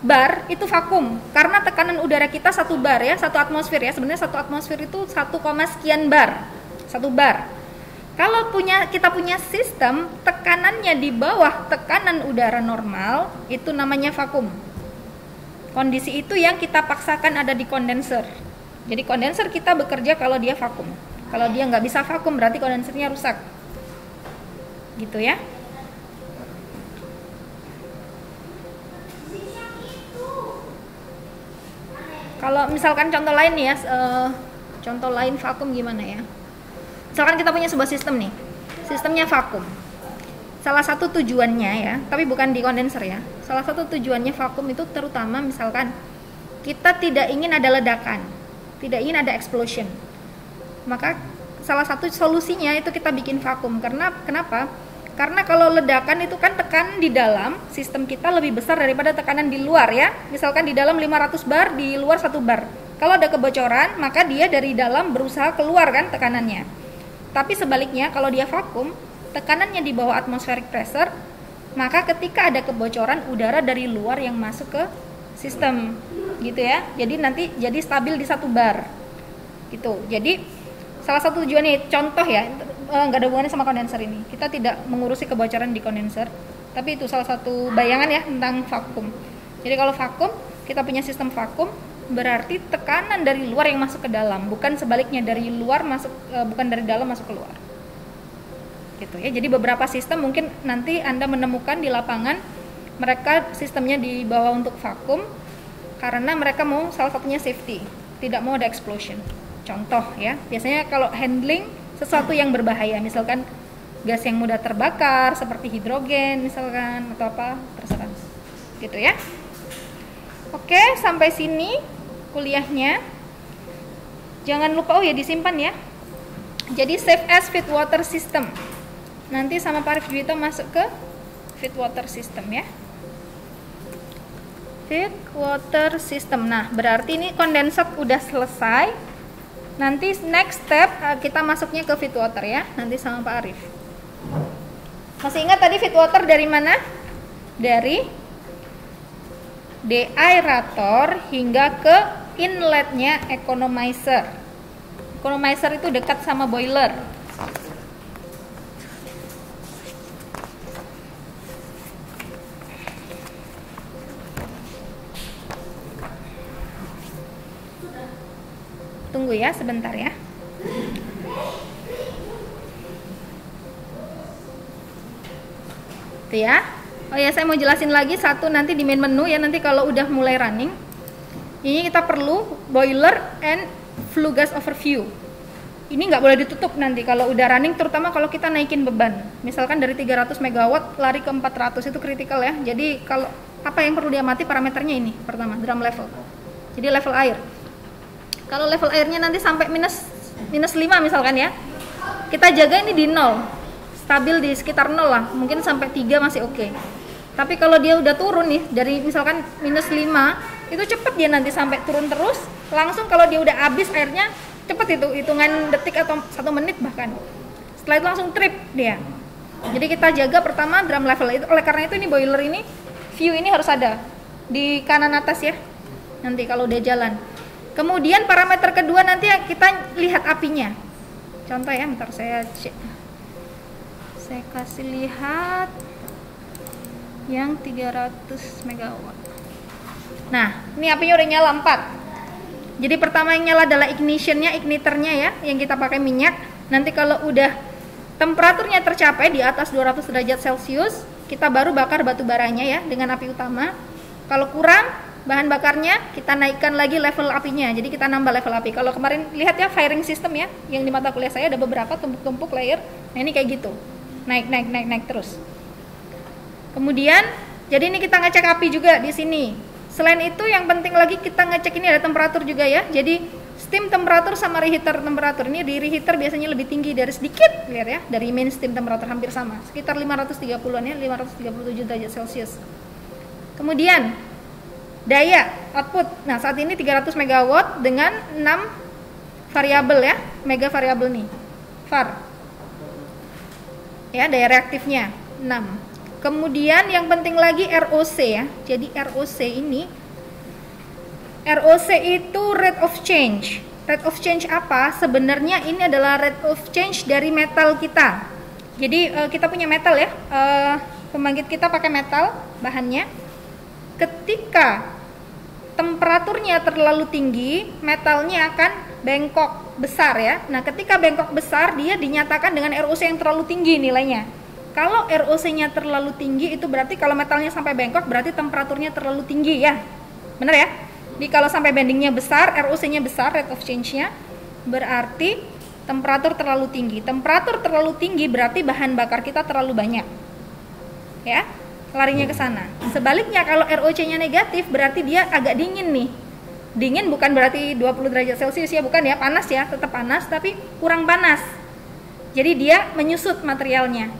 [SPEAKER 1] bar itu vakum karena tekanan udara kita 1 bar ya, 1 atmosfer ya. Sebenarnya 1 atmosfer itu 1, sekian bar. 1 bar. Kalau kita punya sistem tekanannya di bawah tekanan udara normal, itu namanya vakum. Kondisi itu yang kita paksakan ada di kondenser. Jadi kondenser kita bekerja kalau dia vakum. Kalau dia nggak bisa vakum berarti kondensernya rusak. Gitu ya. Kalau misalkan contoh lain nih ya, contoh lain vakum gimana ya? Misalkan kita punya sebuah sistem nih, sistemnya vakum. Salah satu tujuannya ya, tapi bukan di kondenser ya. Salah satu tujuannya vakum itu terutama misalkan kita tidak ingin ada ledakan, tidak ingin ada explosion. Maka salah satu solusinya itu kita bikin vakum. Kenapa? Karena kalau ledakan itu kan tekanan di dalam sistem kita lebih besar daripada tekanan di luar ya. Misalkan di dalam 500 bar, di luar 1 bar. Kalau ada kebocoran, maka dia dari dalam berusaha keluar kan tekanannya. Tapi sebaliknya kalau dia vakum, tekanannya di bawah atmospheric pressure, maka ketika ada kebocoran udara dari luar yang masuk ke sistem gitu ya. Jadi nanti jadi stabil di 1 bar. Gitu. Jadi salah satu tujuannya contoh ya, nggak ada hubungannya sama kondenser ini. Kita tidak mengurusi kebocoran di kondenser, tapi itu salah satu bayangan ya tentang vakum. Jadi kalau vakum, kita punya sistem vakum, berarti tekanan dari luar yang masuk ke dalam, bukan sebaliknya dari luar masuk, bukan dari dalam masuk keluar. Gitu ya. Jadi beberapa sistem mungkin nanti Anda menemukan di lapangan mereka sistemnya dibawa untuk vakum karena mereka mau salah satunya safety, tidak mau ada explosion. Contoh ya, biasanya kalau handling sesuatu yang berbahaya, misalkan gas yang mudah terbakar seperti hidrogen misalkan atau apa, terserah. Gitu ya. Oke, sampai sini kuliahnya. Jangan lupa disimpan ya. Jadi save as feed water system. Nanti sama Pak Arif Dwito masuk ke feed water system ya. Feed water system. Nah, berarti ini kondensat udah selesai. Nanti next step kita masuknya ke feed water ya, nanti sama Pak Arif. Masih ingat tadi feed water dari mana? Dari deaerator hingga ke inletnya economizer. Economizer itu dekat sama boiler. Tunggu ya sebentar ya. Itu ya. Oh ya, saya mau jelasin lagi satu nanti di main menu ya, nanti kalau udah mulai running. Ini kita perlu boiler and flue gas overview. Ini nggak boleh ditutup nanti kalau udah running, terutama kalau kita naikin beban. Misalkan dari 300 MW lari ke 400 itu kritikal ya. Jadi kalau apa yang perlu diamati parameternya ini, pertama drum level. Jadi level air. Kalau level airnya nanti sampai minus 5 misalkan ya, kita jaga ini di 0, stabil di sekitar 0 lah, mungkin sampai 3 masih oke. Tapi kalau dia udah turun nih, dari misalkan minus 5, itu cepet dia nanti sampai turun terus, langsung kalau dia udah habis airnya, cepet itu, hitungan detik atau 1 menit bahkan. Setelah itu langsung trip dia. Jadi kita jaga pertama drum level itu, oleh karena itu ini boiler ini, view ini harus ada di kanan atas ya, nanti kalau udah jalan. Kemudian parameter kedua nanti kita lihat apinya. Contoh ya, bentar saya cek. Saya kasih lihat yang 300 MW. Nah, ini apinya udah nyala 4. Jadi pertama yang nyala adalah ignitionnya, igniternya ya, yang kita pakai minyak. Nanti kalau udah temperaturnya tercapai di atas 200 derajat Celcius, kita baru bakar batu baranya ya dengan api utama. Kalau kurang bahan bakarnya, kita naikkan lagi level apinya. Jadi kita nambah level api. Kalau kemarin lihat ya firing system ya, yang di mata kuliah saya ada beberapa tumpuk-tumpuk layer. Nah, ini kayak gitu. Naik terus. Kemudian, jadi ini kita ngecek api juga di sini. Selain itu yang penting lagi kita ngecek ini ada temperatur juga ya. Jadi steam temperatur sama reheater temperatur. Ini di reheater biasanya lebih tinggi dari sedikit, lihat ya, dari main steam temperatur hampir sama. Sekitar 530-an ya, 537 derajat Celcius. Kemudian daya output. Nah, saat ini 300 MW dengan 6 variabel ya, mega variabel nih. VAR. Ya, daya reaktifnya 6. Kemudian yang penting lagi ROC ya. Jadi ROC itu rate of change. Rate of change apa? Sebenarnya ini adalah rate of change dari metal kita. Jadi kita punya metal ya. Pembangkit kita pakai metal bahannya. Ketika temperaturnya terlalu tinggi, metalnya akan bengkok besar ya. Nah, ketika bengkok besar, dia dinyatakan dengan ROC yang terlalu tinggi nilainya. Kalau ROC-nya terlalu tinggi, itu berarti kalau metalnya sampai bengkok, berarti temperaturnya terlalu tinggi ya. Bener ya? Jadi kalau sampai bendingnya besar, ROC-nya besar, rate of change-nya, berarti temperatur terlalu tinggi. Temperatur terlalu tinggi berarti bahan bakar kita terlalu banyak. Ya? Larinya ke sana. Sebaliknya kalau ROC-nya negatif berarti dia agak dingin nih. Dingin bukan berarti 20 derajat Celcius ya, bukan ya, panas ya, tetap panas tapi kurang panas. Jadi dia menyusut materialnya.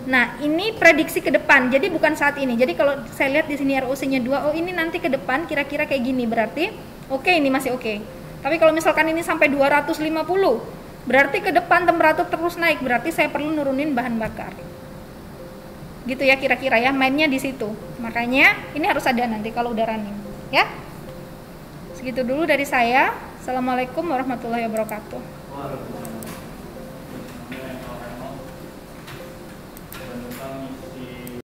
[SPEAKER 1] Nah, ini prediksi ke depan. Jadi bukan saat ini. Jadi kalau saya lihat di sini ROC-nya 2, oh ini nanti ke depan kira-kira kayak gini, berarti oke, ini masih oke. Tapi kalau misalkan ini sampai 250, berarti ke depan temperatur terus naik, berarti saya perlu nurunin bahan bakar. Gitu ya kira-kira ya, mainnya di situ. Makanya ini harus ada nanti kalau udah running ya. Segitu dulu dari saya. Assalamualaikum warahmatullahi wabarakatuh.